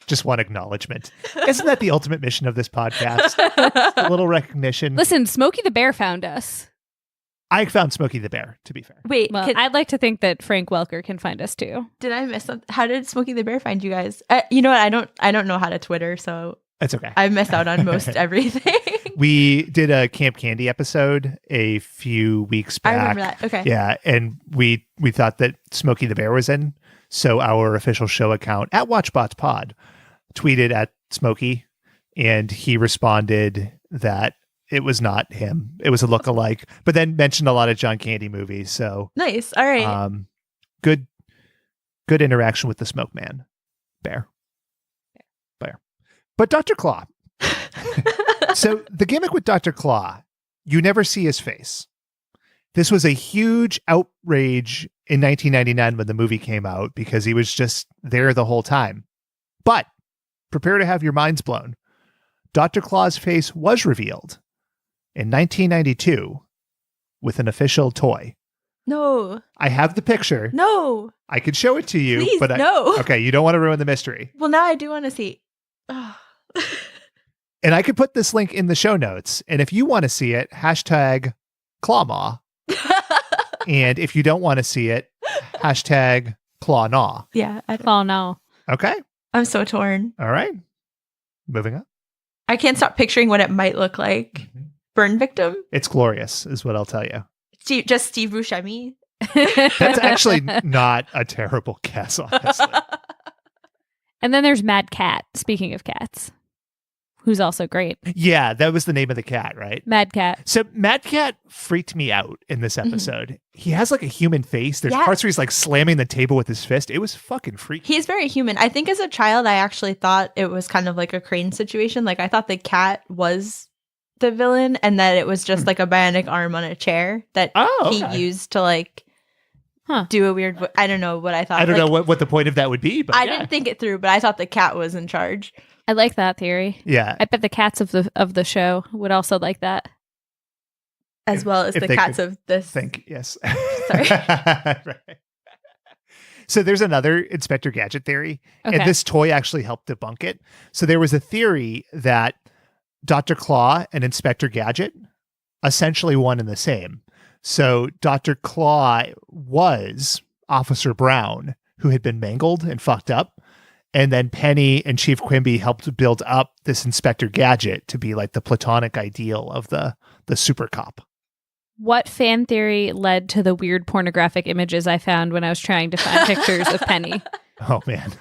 Just one acknowledgement. Isn't that the ultimate mission of this podcast? A little recognition. Listen, Smokey the Bear found us. I found Smokey the Bear, to be fair. Wait, Well, I'd like to think that Frank Welker can find us too. did I miss something? How did Smokey the Bear find you guys? You know what? I don't know how to Twitter, so It's okay. I missed out on most everything. We did a Camp Candy episode a few weeks I back. remember that. Okay. Yeah, and we thought that Smokey the Bear was in, so our official show account at WatchBotsPod tweeted at Smokey, and he responded that it was not him. It was a lookalike, but then mentioned a lot of John Candy movies. So Nice. All right. good interaction with the Smoke Man. Bear. But Dr. Claw. So the gimmick with Dr. Claw, you never see his face. This was a huge outrage in 1999 when the movie came out because he was just there the whole time. But prepare to have your minds blown. Dr. Claw's face was revealed in 1992 with an official toy. No. I have the picture. No. I could show it to you. Please, but no. Okay, you don't want to ruin the mystery. Well, now I do want to see. Oh. And I could put this link in the show notes. And if you want to see it, hashtag Clawmaw. And if you don't want to see it, hashtag Clawnaw. Yeah. Oh no. Okay. I'm so torn. All right. Moving on. I can't stop picturing what it might look like. Burn victim? It's glorious, is what I'll tell you. Just Steve Buscemi? That's actually not a terrible guess, honestly. And then there's Mad Cat. Speaking of cats. who's also great. Yeah, that was the name of the cat, right? Mad Cat. So Mad Cat freaked me out in this episode. He has like a human face. There's Yeah. parts where he's like slamming the table with his fist. It was fucking freaky. He's very human. I think as a child, I actually thought it was kind of like a Crane situation. Like I thought the cat was the villain and that it was just like a bionic arm on a chair that he used to like do a weird. I don't know what I thought. I don't Like, know what the point of that would be, but I yeah. didn't think it through, but I thought the cat was in charge. I like that theory. Yeah. I bet the cats of the show would also like that. As well as if the they cats could of this. Think, yes. Sorry. Right. So there's another Inspector Gadget theory, Okay. and this toy actually helped debunk it. So there was a theory that Dr. Claw and Inspector Gadget essentially one and the same. So Dr. Claw was Officer Brown, who had been mangled and fucked up. And then Penny and Chief Quimby helped build up this Inspector Gadget to be like the platonic ideal of the super cop. What fan theory led to the weird pornographic images I found when I was trying to find pictures of Penny? Oh, man.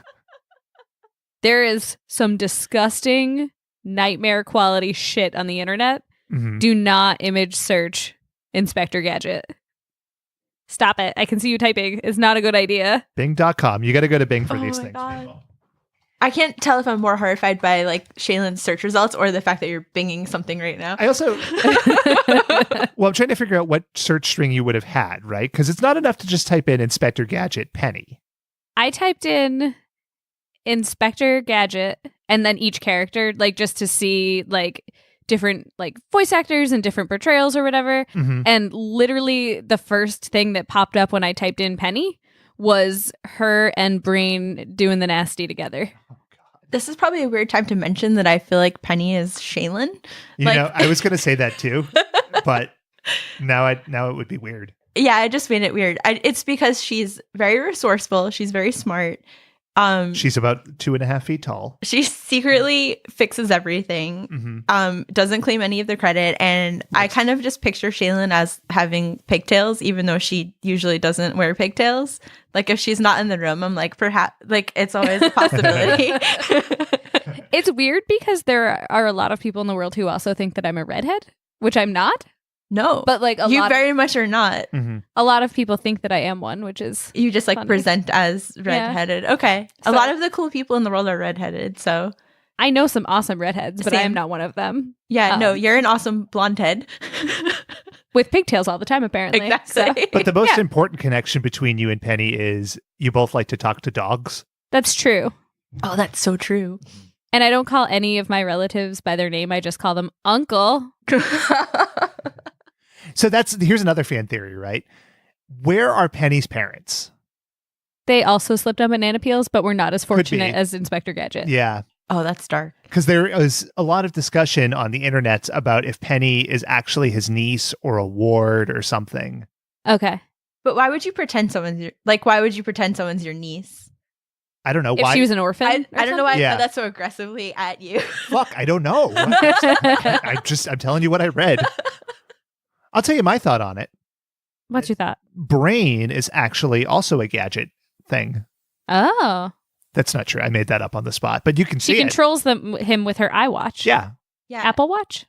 There is some disgusting nightmare quality shit on the internet. Mhm. Do not image search Inspector Gadget. Stop it. I can see you typing. It's not a good idea. Bing.com. You got to go to Bing for Oh these my things. God. people. I can't tell if I'm more horrified by like Shaylin's search results or the fact that you're binging something right now. I also, well, I'm trying to figure out what search string you would have had, right? Because it's not enough to just type in Inspector Gadget Penny. I typed in Inspector Gadget and then each character, like just to see like different like voice actors and different portrayals or whatever. Mhm. And literally the first thing that popped up when I typed in Penny was her and Brain doing the nasty together. This is probably a weird time to mention that I feel like Penny is Shaylin. You Like- know, I was going to say that too, but now it would be weird. Yeah, I just made it weird. It's because she's very resourceful. She's very smart. She's about 2.5 feet tall. She secretly fixes everything. Mhm. Doesn't claim any of the credit, and I kind of just picture Shaylin as having pigtails, even though she usually doesn't wear pigtails. Like if she's not in the room, I'm like, perhaps, like it's always a possibility. It's weird because there are a lot of people in the world who also think that I'm a redhead, which I'm not. No, But like you very much are not. Mhm. a lot of people think that I am one, which is You just like Funny. present as redheaded. Okay, a So- lot of the cool people in the world are redheaded. So I know some awesome redheads, but I Same. am not one of them. yeah, no, Um, you're an awesome blonde head. With pigtails all the time, apparently. Exactly. So, But the most Yeah. important connection between you and Penny is you both like to talk to dogs. that's true. Oh, that's so true. And I don't call any of my relatives by their name. I just call them uncle. So here's another fan theory, right? Where are Penny's parents? They also slipped on banana peels, but were not as Could be. fortunate as Inspector Gadget. Yeah. Oh, that's dark. Because there is a lot of discussion on the internet about if Penny is actually his niece or a ward or something. Okay. But why would you pretend someone's your why would you pretend someone's your niece? I don't know If why. she was an orphan. I don't know why I Yeah. said that so aggressively at you. Fuck, I don't know. I'm telling you what I read. I'll tell you my thought on it. What's your thought? Brain is actually also a gadget thing. Oh. That's not true. I made that up on the spot, but you can see She it. controls him with her iWatch. Yeah. Yeah. Apple Watch.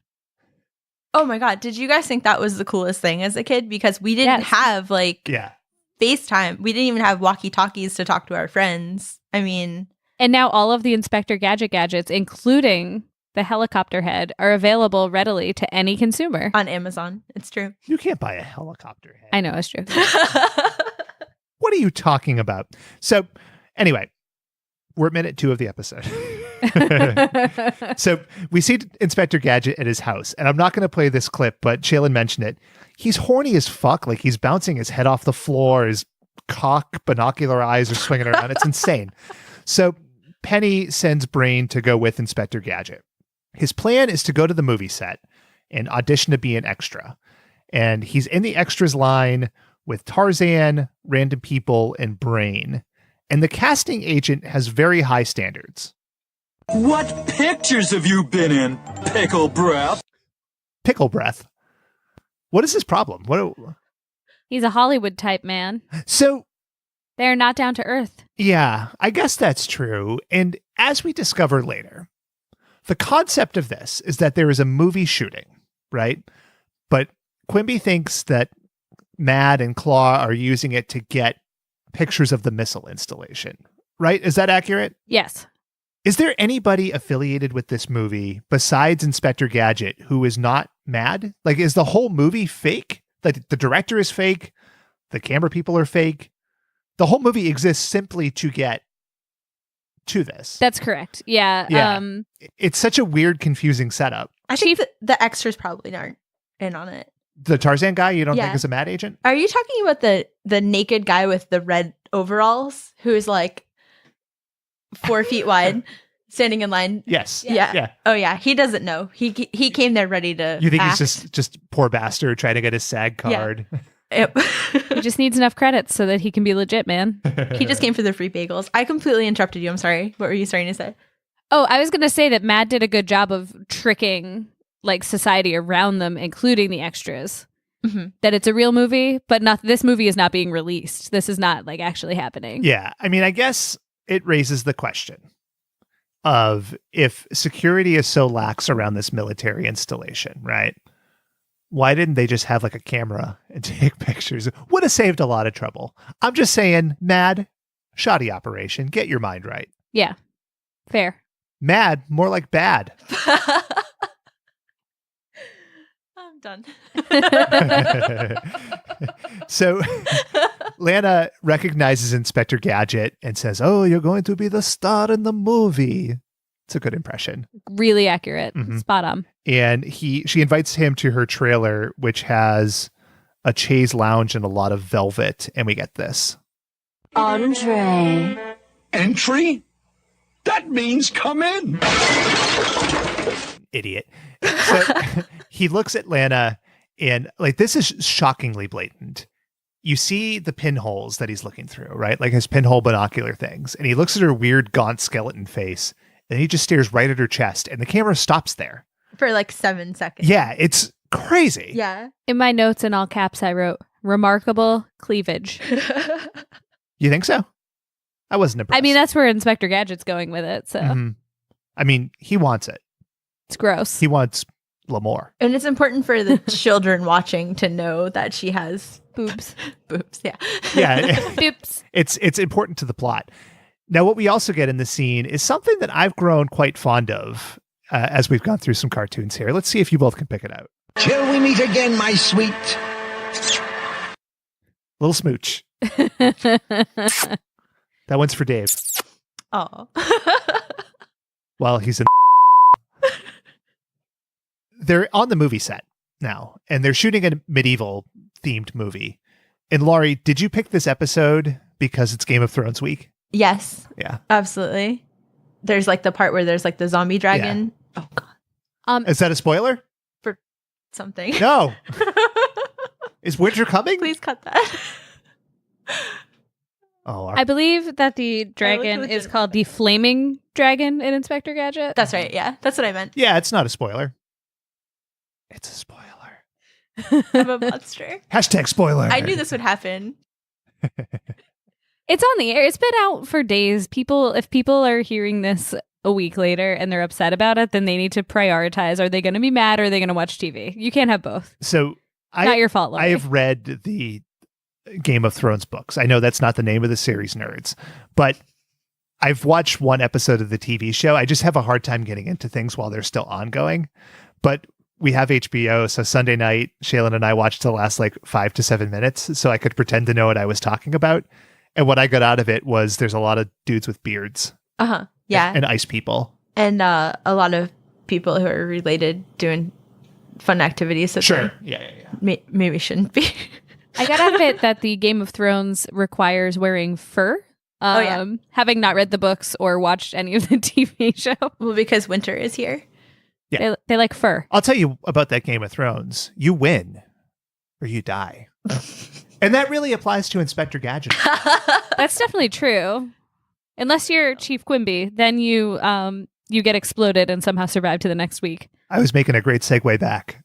Oh my god, did you guys think that was the coolest thing as a kid? Because we didn't Yes. have like Yeah. FaceTime. We didn't even have walkie-talkies to talk to our friends. I mean, And now all of the Inspector Gadget gadgets, including the helicopter head, are available readily to any consumer. on Amazon. It's true. You can't buy a helicopter head. I know, it's true. What are you talking about? So, anyway, we're at minute 2 of the episode. So we see Inspector Gadget at his house, and I'm not going to play this clip, but Shaylin mentioned it. He's horny as fuck. Like he's bouncing his head off the floor. His cock binocular eyes are swinging around. It's insane. So Penny sends Brain to go with Inspector Gadget. His plan is to go to the movie set and audition to be an extra. And he's in the extras line with Tarzan, random people, and Brain. And the casting agent has very high standards. What pictures have you been in, pickle breath? Pickle breath. What is his problem? He's a Hollywood type man. So, They're not down to earth. yeah, I guess that's true. And as we discover later, the concept of this is that there is a movie shooting, right? But Quimby thinks that Mad and Claw are using it to get pictures of the missile installation, right? Is that accurate? Yes. Is there anybody affiliated with this movie besides Inspector Gadget who is not Mad? Like, is the whole movie fake? Like, the director is fake? The camera people are fake? The whole movie exists simply to get to this. That's correct. Yeah. Yeah. It's such a weird, confusing setup. I think the extras probably aren't in on it. The Tarzan guy, you don't Yeah. think is a Mad agent? Are you talking about the naked guy with the red overalls who is like 4 feet wide, standing in line? Yes. Yeah. Yeah. Oh yeah. He doesn't know. He came there ready to. You think act. he's just poor bastard trying to get his SAG card? Yep. He just needs enough credits so that he can be legit, man. He just came for the free bagels. I completely interrupted you. I'm sorry. What were you starting to say? Oh, I was going to say that Mad did a good job of tricking like society around them, including the extras. Mm-hmm. That it's a real movie, but not this movie is not being released. This is not like actually happening. Yeah. I mean, I guess it raises the question of if security is so lax around this military installation, right? Why didn't they just have like a camera and take pictures? Would have saved a lot of trouble. I'm just saying, Mad, shoddy operation. Get your mind right. Yeah. Fair. Mad, more like bad. I'm done. So Lana recognizes Inspector Gadget and says, "Oh, you're going to be the star in the movie." It's a good impression. Really accurate. Mhm. Spot on. And she invites him to her trailer, which has a chaise lounge and a lot of velvet. And we get this. Andre. Entry? That means come in. Idiot. So he looks at Lana and like, this is shockingly blatant. You see the pinholes that he's looking through, right? Like his pinhole binocular things. And he looks at her weird gaunt skeleton face and he just stares right at her chest and the camera stops there. For like 7 seconds. Yeah, it's crazy. Yeah. In my notes in all caps, I wrote remarkable cleavage. You think so? I wasn't impressed. I mean, that's where Inspector Gadget's going with it. So Mhm. I mean, he wants it. it's gross. He wants L'Amour. And it's important for the children watching to know that she has Boobs. boobs. Yeah. Yeah, Boobs. it's important to the plot. Now, what we also get in the scene is something that I've grown quite fond of as we've gone through some cartoons here. Let's see if you both can pick it out. Till we meet again, my sweet. Little smooch. That one's for Dave. Oh. While he's in. They're on the movie set now, and they're shooting a medieval themed movie. And Laurie, did you pick this episode because it's Game of Thrones week? Yes, Yeah. absolutely. There's like the part where there's like the zombie dragon. Oh god. Is that a spoiler? Something. No. Is winter coming? Please cut that. Oh, I believe that the dragon looked is called the Flaming Dragon in Inspector Gadget. That's right. Yeah, that's what I meant. yeah, it's not a spoiler. It's a spoiler. I'm a monster. Hashtag spoiler. I knew this would happen. It's on the air. It's been out for days. If people are hearing this a week later and they're upset about it, then they need to prioritize. Are they going to be mad or are they going to watch TV? You can't have both. So Not your fault, Laurie. I have read the Game of Thrones books. I know that's not the name of the series, nerds, but I've watched one episode of the TV show. I just have a hard time getting into things while they're still ongoing. But we have HBO, so Sunday night, Shaylin and I watched the last like 5 to 7 minutes so I could pretend to know what I was talking about. And what I got out of it was there's a lot of dudes with beards. Uh-huh. Yeah. And ice people. And a lot of people who are related doing fun activities that Sure. Yeah. maybe shouldn't be. I got out of it that the Game of Thrones requires wearing fur. Oh, yeah. Having not read the books or watched any of the TV show. Well, because winter is here. Yeah. They like fur. I'll tell you about that Game of Thrones. You win or you die. And that really applies to Inspector Gadget. That's definitely true. Unless you're Chief Quimby, then you get exploded and somehow survive to the next week. I was making a great segue back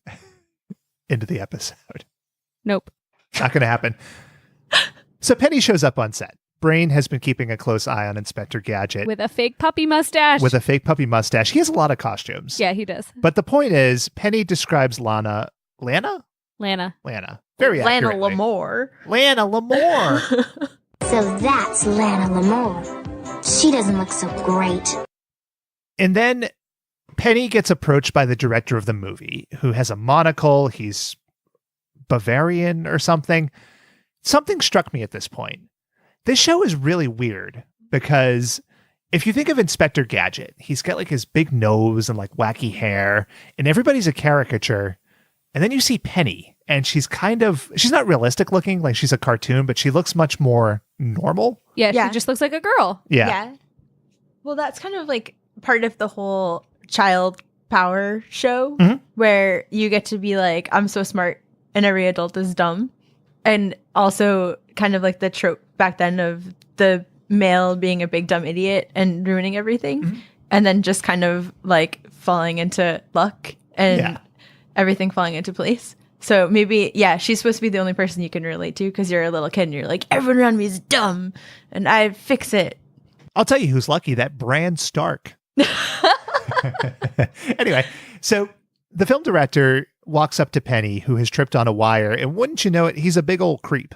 into the episode. Nope. Not going to happen. So Penny shows up on set. Brain has been keeping a close eye on Inspector Gadget With a fake puppy mustache. with a fake puppy mustache. He has a lot of costumes. Yeah, he does. But the point is, Penny describes Lana. Very Lana accurately. Lamore. Lana Lamore. So that's Lana Lamore. She doesn't look so great. And then Penny gets approached by the director of the movie, who has a monocle. He's Bavarian or something. Something struck me at this point. This show is really weird because if you think of Inspector Gadget, he's got like his big nose and like wacky hair, and everybody's a caricature. And then you see Penny, and she's not realistic looking, like she's a cartoon, but she looks much more normal. Yeah, Yeah. she just looks like a girl. Yeah. Well, that's kind of like part of the whole child power show Mhm. where you get to be like, I'm so smart and every adult is dumb. And also kind of like the trope back then of the male being a big dumb idiot and ruining everything. Mhm. And then just kind of like falling into luck and Yeah. everything falling into place. So maybe, yeah, she's supposed to be the only person you can relate to because you're a little kid and you're like, everyone around me is dumb and I fix it. I'll tell you who's lucky, that Bran Stark. Anyway, so the film director walks up to Penny, who has tripped on a wire, and wouldn't you know it, he's a big old creep.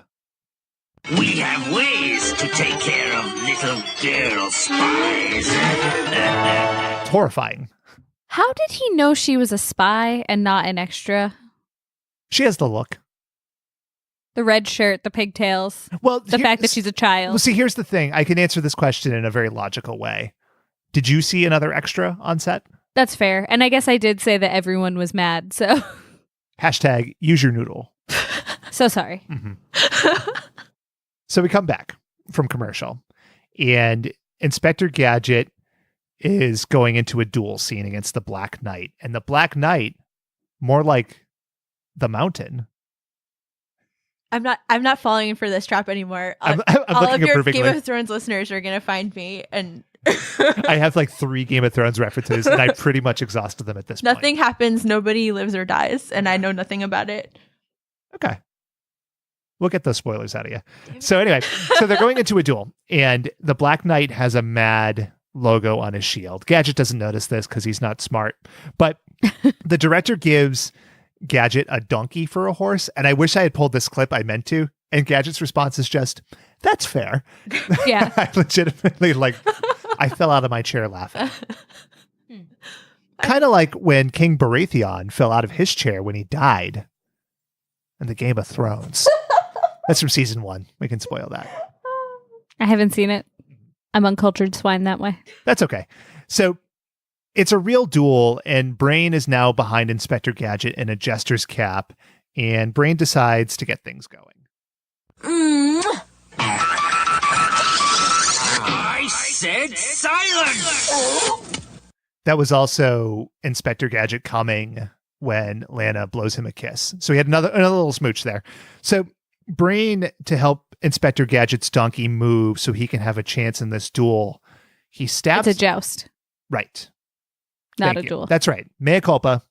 We have ways to take care of little girl spies. It's horrifying. How did he know she was a spy and not an extra? She has the look. The red shirt, the pigtails, Well, the fact that she's a child. Well, see, here's the thing. I can answer this question in a very logical way. Did you see another extra on set? That's fair. And I guess I did say that everyone was mad, so Hashtag use your noodle. so sorry. Mm-hmm. So we come back from commercial, and Inspector Gadget is going into a duel scene against the Black Knight. And the Black Knight, more like the Mountain. I'm not falling for this trap anymore. I'm All looking of your approvingly. Game of Thrones listeners are gonna find me, and I have like 3 Game of Thrones references, and I pretty much exhausted them at this point. nothing happens. Nobody lives or dies, and I know nothing about it. Okay. We'll get those spoilers out of you. So anyway, so they're going into a duel, and the Black Knight has a mad logo on his shield. Gadget doesn't notice this because he's not smart, but the director gives Gadget a donkey for a horse, and I wish I had pulled this clip. I meant to, and Gadget's response is just, "That's fair." Yeah. I legitimately I fell out of my chair laughing. Kind of like when King Baratheon fell out of his chair when he died in the Game of Thrones. That's from season 1. We can spoil that. I haven't seen it. I'm uncultured swine that way. That's okay. So it's a real duel, and Brain is now behind Inspector Gadget in a jester's cap, and Brain decides to get things going. I said silence! That was also Inspector Gadget coming when Lana blows him a kiss. So he had another little smooch there. So Brain, to help Inspector Gadget's donkey move so he can have a chance in this duel, he stabs... It's a joust, Right. not Thank a you. duel. That's right. Mea culpa.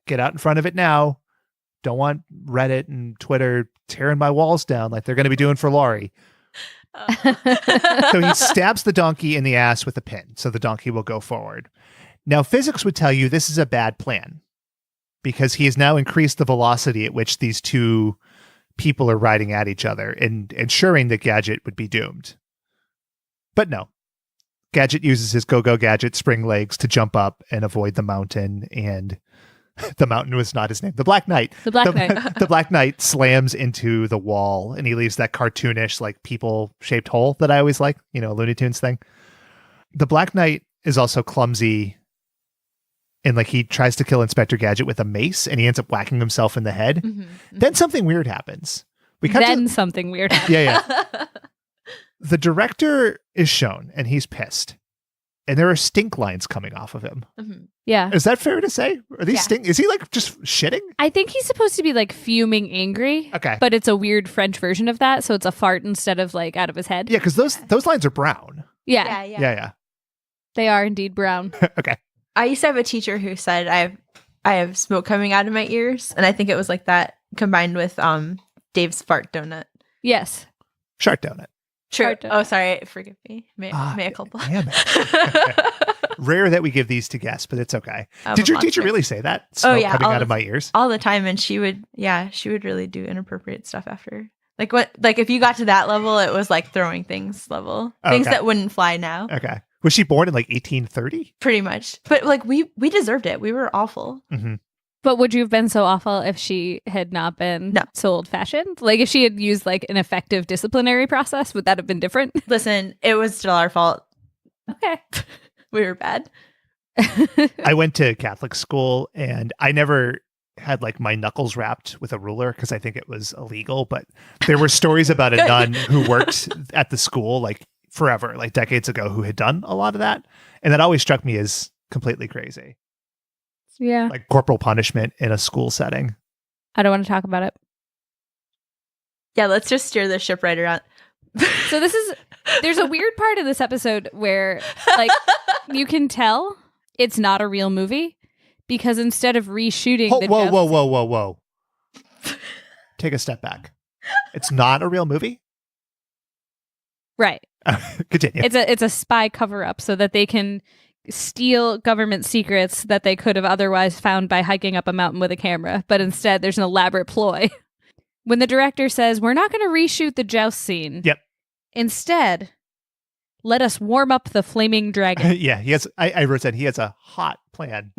Get out in front of it now. Don't want Reddit and Twitter tearing my walls down like they're going to be doing for Laurie. So he stabs the donkey in the ass with a pin, so the donkey will go forward. Now, physics would tell you this is a bad plan because he has now increased the velocity at which these two people are riding at each other and ensuring that Gadget would be doomed. But no. Gadget uses his go-go Gadget spring legs to jump up and avoid the mountain, and the mountain was not his name. The Black Knight. The Black Knight. The Black Knight slams into the wall, and he leaves that cartoonish, like, people-shaped hole that I always like, Looney Tunes thing. The Black Knight is also clumsy, and, he tries to kill Inspector Gadget with a mace, and he ends up whacking himself in the head. Mm-hmm. Then something weird happens. Something weird happens. Yeah. The director is shown, and he's pissed. And there are stink lines coming off of him. Mm-hmm. Yeah. Is that fair to say? Are these Yeah. stink? Is he just shitting? I think he's supposed to be fuming angry. Okay. But it's a weird French version of that. So it's a fart instead of out of his head. Yeah, because those lines are brown. Yeah. Yeah. They are indeed brown. Okay. I used to have a teacher who said I have smoke coming out of my ears, and I think it was like that combined with Dave's fart donut. Yes. Shark donut. True. hard to- Oh, sorry. Forgive me. Mea culpa. Damn it. Rare that we give these to guests, but it's okay. Did your teacher really say that? Smoke coming out of my ears all the time, and she would really do inappropriate stuff after. Like if you got to that level, it was like throwing things level, things that wouldn't fly now. Okay. Was she born in like 1830? Pretty much, but like we deserved it. We were awful. Mm-hmm. But would you have been so awful if she had not been so old-fashioned? Like if she had used like an effective disciplinary process, would that have been different? Listen, it was still our fault. Okay. We were bad. I went to Catholic school and I never had like my knuckles wrapped with a ruler because I think it was illegal. But there were stories about a nun who worked at the school like forever, like decades ago, who had done a lot of that. And that always struck me as completely crazy. Yeah. Like corporal punishment in a school setting. I don't want to talk about it. Yeah, let's just steer the ship right around. So there's a weird part of this episode where like you can tell it's not a real movie because instead of reshooting Whoa. Take a step back. It's not a real movie? Right. Continue. It's a spy cover-up so that they can steal government secrets that they could have otherwise found by hiking up a mountain with a camera, but instead there's an elaborate ploy. When the director says, we're not going to reshoot the joust scene. Yep. Instead, let us warm up the flaming dragon. Yeah, I wrote that he has a hot plan.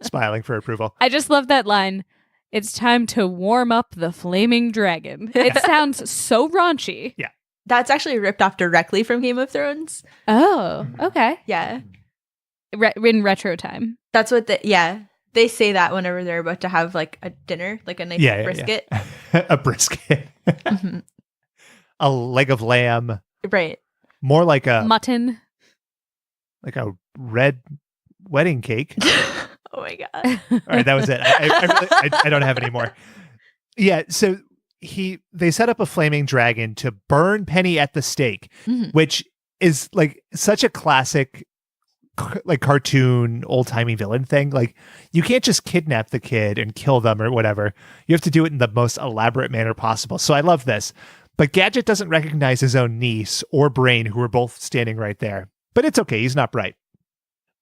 Smiling for approval. I just love that line. It's time to warm up the flaming dragon. It sounds so raunchy. Yeah. That's actually ripped off directly from Game of Thrones. Oh, okay. Yeah. In retro time. That's what they say that whenever they're about to have like a dinner, like a nice brisket. Yeah. A brisket. Mm-hmm. A leg of lamb. Right. More like a mutton. Like a red wedding cake. Oh my God. All right, that was it. I don't have any more. Yeah, so they set up a flaming dragon to burn Penny at the stake, which is like such a classic like cartoon old-timey villain thing. Like you can't just kidnap the kid and kill them or whatever. You have to do it in the most elaborate manner possible. So I love this. But Gadget doesn't recognize his own niece or Brain, who are both standing right there. But it's okay, he's not bright.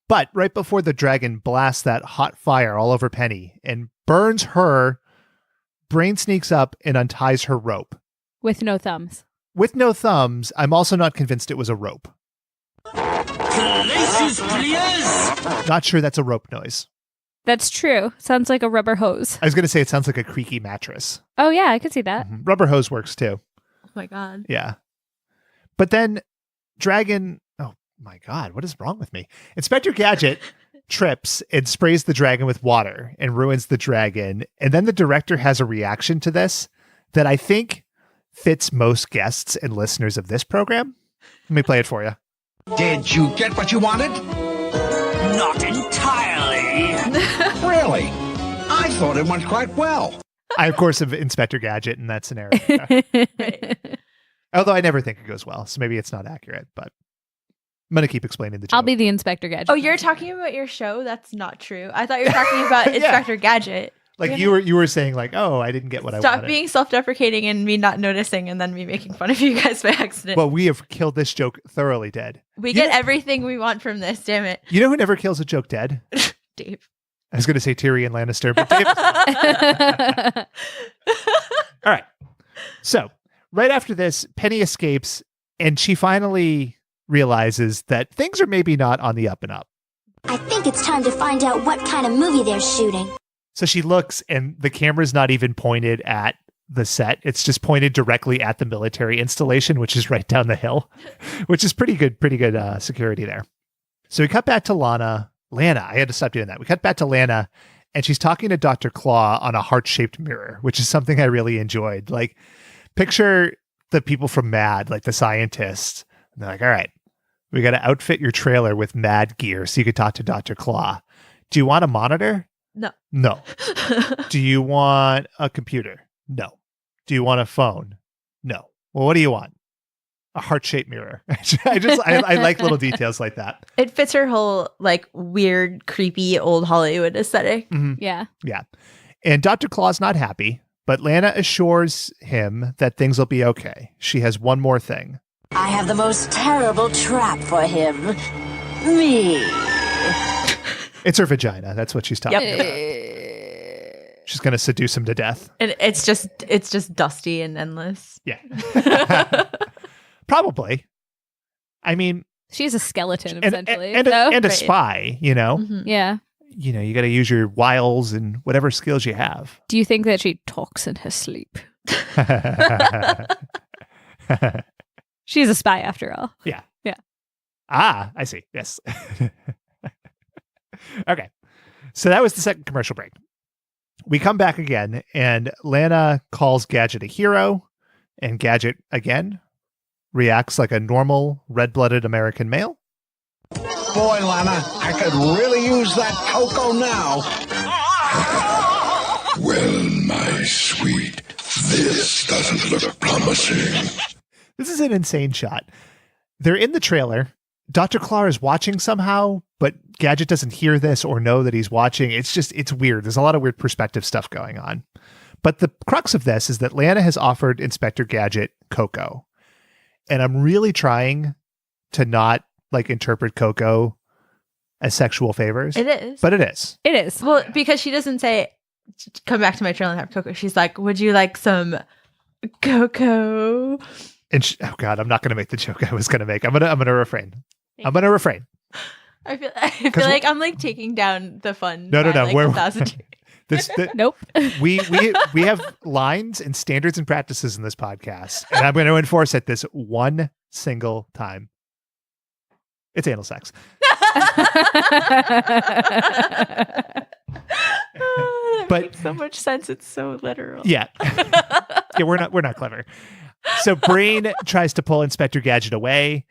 But right before the dragon blasts that hot fire all over Penny and burns her, Brain sneaks up and unties her rope. With no thumbs. With no thumbs, I'm also not convinced it was a rope. Places, please. Not sure that's a rope noise. That's true. Sounds like a rubber hose. I was going to say it sounds like a creaky mattress. Oh, yeah, I could see that. Mm-hmm. Rubber hose works too. Oh my God. Yeah. But then Dragon... Oh my God, what is wrong with me? Inspector Gadget trips and sprays the dragon with water and ruins the dragon. And then the director has a reaction to this that I think fits most guests and listeners of this program. Let me play it for you. Did you get what you wanted? Not entirely. Really? I thought it went quite well. I, of course, have Inspector Gadget in that scenario. Although I never think it goes well, so maybe it's not accurate, but I'm going to keep explaining the joke. I'll be the Inspector Gadget. Oh, you're talking about your show? That's not true. I thought you were talking about Inspector Gadget. Like you were saying like, oh, I didn't get what I wanted. Stop being self-deprecating and me not noticing and then me making fun of you guys by accident. Well, we have killed this joke thoroughly dead. We get everything we want from this, damn it. You know who never kills a joke dead? Dave. I was going to say Tyrion Lannister, but Dave. All right. So right after this, Penny escapes and she finally realizes that things are maybe not on the up and up. I think it's time to find out what kind of movie they're shooting. So she looks and the camera's not even pointed at the set. It's just pointed directly at the military installation, which is right down the hill, which is pretty good security there. So we cut back to Lana. I had to stop doing that. We cut back to Lana and she's talking to Dr. Claw on a heart-shaped mirror, which is something I really enjoyed. Like picture the people from MAD, like the scientists. And they're like, all right, we got to outfit your trailer with MAD gear so you could talk to Dr. Claw. Do you want a monitor? No. Do you want a computer? No. Do you want a phone? No. Well, what do you want? A heart-shaped mirror. I like little details like that. It fits her whole like weird, creepy old Hollywood aesthetic. Mm-hmm. Yeah. And Dr. Claw's not happy, But Lana assures him that things will be okay. She has one more thing. I have the most terrible trap for him. Me. It's her vagina. That's what she's talking about. She's going to seduce him to death. And it's just dusty and endless. Yeah. Probably. I mean, she's a skeleton, essentially. And a spy, you know? Mm-hmm. Yeah. You know, you got to use your wiles and whatever skills you have. Do you think that she talks in her sleep? She's a spy after all. Yeah. Yeah. Ah, I see. Yes. Okay. So that was the second commercial break. We come back again, and Lana calls Gadget a hero, and Gadget, again, reacts like a normal, red-blooded American male. Boy, Lana, I could really use that cocoa now. Well, my sweet, this doesn't look promising. This is an insane shot. They're in the trailer. Dr. Clark is watching somehow, but Gadget doesn't hear this or know that he's watching. It's weird. There's a lot of weird perspective stuff going on. But the crux of this is that Lana has offered Inspector Gadget Coco. And I'm really trying to not interpret Coco as sexual favors. It is. But it is. It is. Well, because she doesn't say, come back to my trailer and have cocoa. She's like, would you like some cocoa? And oh God, I'm not going to make the joke I was going to make. I'm going to refrain. I'm going to refrain. I feel like I'm taking down the fun. No. We're 1,000. Nope. We have lines and standards and practices in this podcast, and I'm going to enforce it this one single time. It's anal sex. But makes so much sense. It's so literal. Yeah. Yeah, we're not clever. So Brain tries to pull Inspector Gadget away.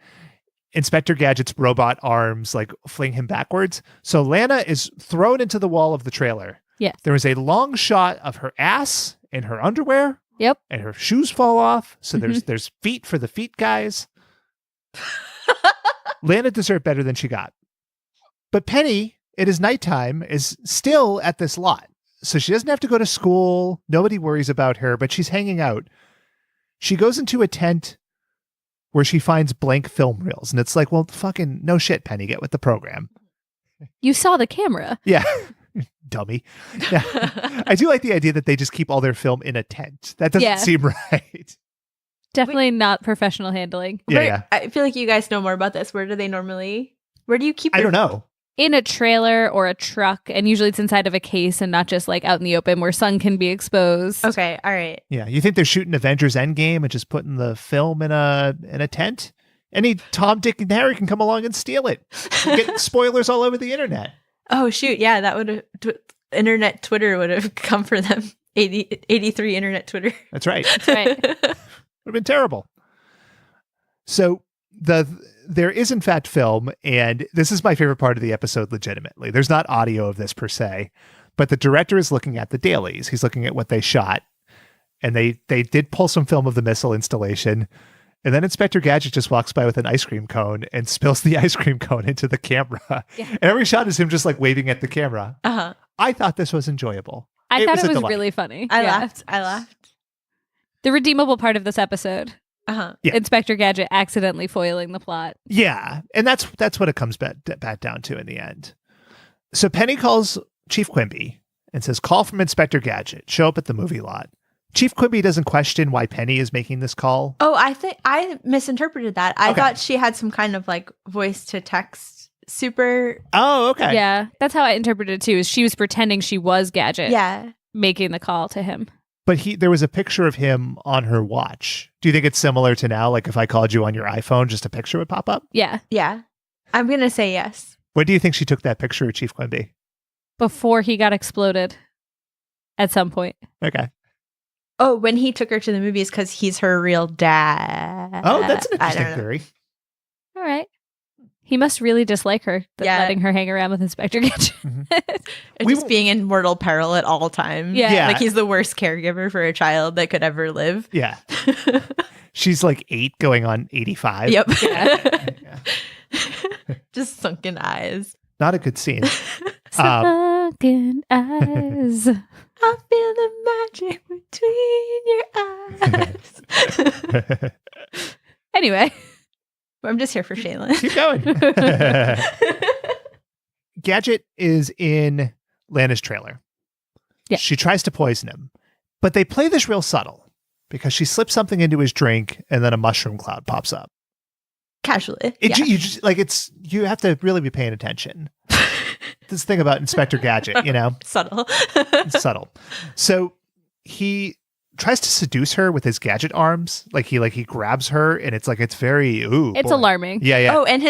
Inspector Gadget's robot arms fling him backwards. So Lana is thrown into the wall of the trailer. Yeah. There is a long shot of her ass in her underwear. Yep. And her shoes fall off. So there's feet for the feet guys. Lana deserved better than she got. But Penny, it is nighttime, is still at this lot. So she doesn't have to go to school. Nobody worries about her, but she's hanging out. She goes into a tent where she finds blank film reels. And it's like, well, fucking no shit, Penny, get with the program. You saw the camera. Yeah. Dummy. Yeah. I do like the idea that they just keep all their film in a tent. That doesn't seem right. Definitely not professional handling. Yeah. I feel like you guys know more about this. Where do you keep I don't know. In a trailer or a truck, and usually it's inside of a case and not just out in the open where sun can be exposed. Okay, all right. Yeah, you think they're shooting Avengers Endgame and just putting the film in a tent? Any Tom, Dick, and Harry can come along and steal it. Get spoilers all over the internet. Oh shoot, yeah, that would have internet Twitter would have come for them. 83 internet Twitter. That's right. That's right. Would have been terrible. So there is in fact film, and this is my favorite part of the episode legitimately. There's not audio of this per se, but the director is looking at the dailies. He's looking at what they shot, and they did pull some film of the missile installation, and then Inspector Gadget just walks by with an ice cream cone and spills the ice cream cone into the camera. Yeah. And every shot is him just waving at the camera. Uh-huh. I thought this was enjoyable. I thought it was delight. really funny. I laughed. The redeemable part of this episode. Uh-huh. Yeah. Inspector Gadget accidentally foiling the plot. Yeah, and that's what it comes back down to in the end. So Penny calls Chief Quimby and says, call from Inspector Gadget. Show up at the movie lot. Chief Quimby doesn't question why Penny is making this call. Oh, I think I misinterpreted that. I thought she had some kind of voice to text super. Oh, okay. Yeah, that's how I interpreted it too. Is she was pretending she was Gadget. Yeah. Making the call to him. But there was a picture of him on her watch. Do you think it's similar to now? If I called you on your iPhone, just a picture would pop up? Yeah. Yeah. I'm going to say yes. When do you think she took that picture of Chief Quimby? Before he got exploded at some point. Okay. Oh, when he took her to the movies because he's her real dad. Oh, that's an interesting theory. All right. He must really dislike her, letting her hang around with Inspector Gadget. Mm-hmm. Just being in mortal peril at all times. Yeah. He's the worst caregiver for a child that could ever live. Yeah. She's 8 going on 85. Yep. Yeah. Just sunken eyes. Not a good scene. Sunken eyes. I feel the magic between your eyes. Anyway. I'm just here for Shaylin. Keep going. Gadget is in Lana's trailer. Yeah. She tries to poison him, but they play this real subtle because she slips something into his drink and then a mushroom cloud pops up. Casually. You just like you have to really be paying attention. This thing about Inspector Gadget, you know? Subtle. It's subtle. So he tries to seduce her with his gadget arms. Like he grabs her and it's very It's alarming. Yeah. Oh, and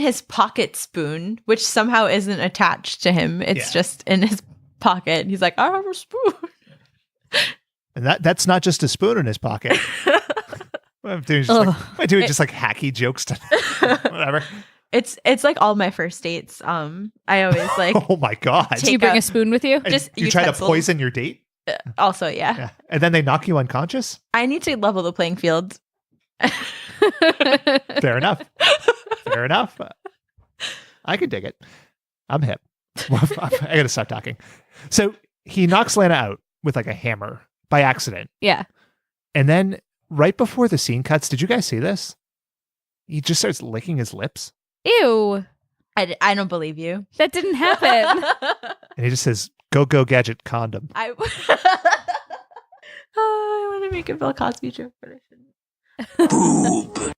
his pocket spoon, which somehow isn't attached to him. It's just in his pocket. He's like, I have a spoon. And that's not just a spoon in his pocket. I'm doing just like hacky jokes to whatever. It's like all my first dates. I always like. Oh my god! Do you bring a spoon with you? Just you try to poison your date. Also, yeah. And then they knock you unconscious. I need to level the playing field. Fair enough. Fair enough. I can dig it. I'm hip. I gotta stop talking. So he knocks Lana out with like a hammer by accident. Yeah. And then right before the scene cuts, did you guys see this? He just starts licking his lips. Ew. I don't believe you. That didn't happen. And he just says, go Gadget condom. I want to make a Bill Cosby joke, but I shouldn't.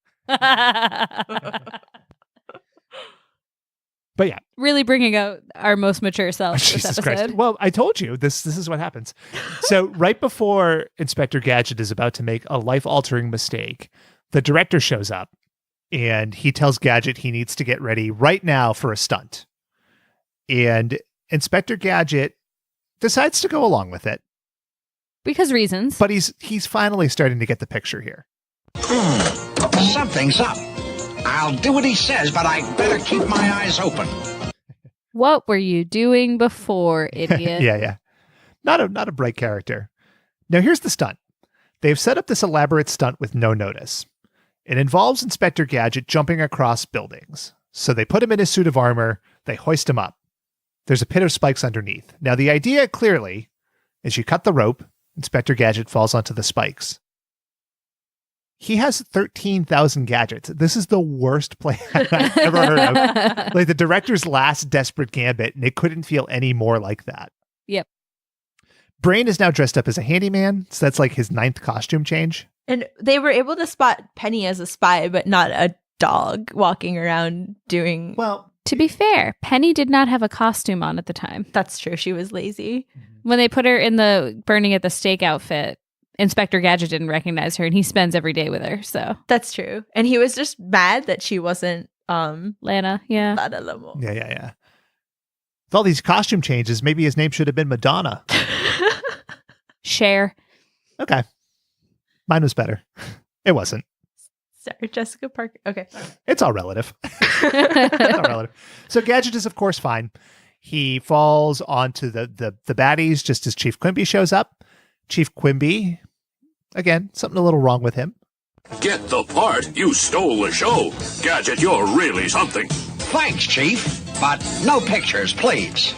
But yeah. Really bringing out our most mature selves this Jesus episode. Christ. Well, I told you, this is what happens. So right before Inspector Gadget is about to make a life-altering mistake, the director shows up and he tells Gadget he needs to get ready right now for a stunt. And Inspector Gadget decides to go along with it. Because reasons. But he's finally starting to get the picture here. Something's up. I'll do what he says, but I better keep my eyes open. What were you doing before, idiot? Yeah. Not a bright character. Now here's the stunt. They've set up this elaborate stunt with no notice. It involves Inspector Gadget jumping across buildings. So they put him in his suit of armor, they hoist him up. There's a pit of spikes underneath. Now the idea clearly is you cut the rope, Inspector Gadget falls onto the spikes. He has 13,000 gadgets. This is the worst plan I've ever heard of. Like the director's last desperate gambit, and it couldn't feel any more like that. Yep. Brain is now dressed up as a handyman, so that's like his 9th costume change. And they were able to spot Penny as a spy, but not a dog walking around doing... Well, to be fair, Penny did not have a costume on at the time. That's true. She was lazy. When they put her in the burning at the stake outfit, Inspector Gadget didn't recognize her, and he spends every day with her. So that's true. And he was just mad that she wasn't Lana. Yeah. Lana Lomo. Yeah. With all these costume changes, maybe his name should have been Madonna. Cher. Okay. Mine was better. It wasn't. Sorry, Jessica Parker. Okay. It's all relative. It's all relative. So Gadget is, of course, fine. He falls onto the baddies just as Chief Quimby shows up. Chief Quimby, again, something a little wrong with him. Get the part. You stole the show. Gadget, you're really something. Thanks, Chief, but no pictures, please.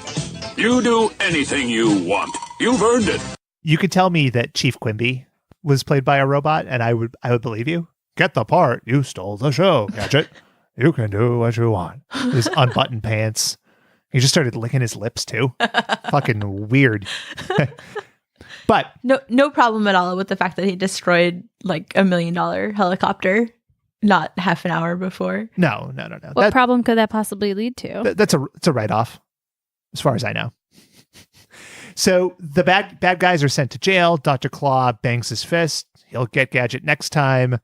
You do anything you want. You've earned it. You could tell me that Chief Quimby was played by a robot, and I would believe you. Get the part. You stole the show, Gadget. You can do what you want. His unbuttoned pants. He just started licking his lips, too. Fucking weird. But no problem at all with the fact that he destroyed like $1 million helicopter not half an hour before. No. What problem could that possibly lead to? It's a write-off, as far as I know. So the bad guys are sent to jail. Dr. Claw bangs his fist. He'll get Gadget next time.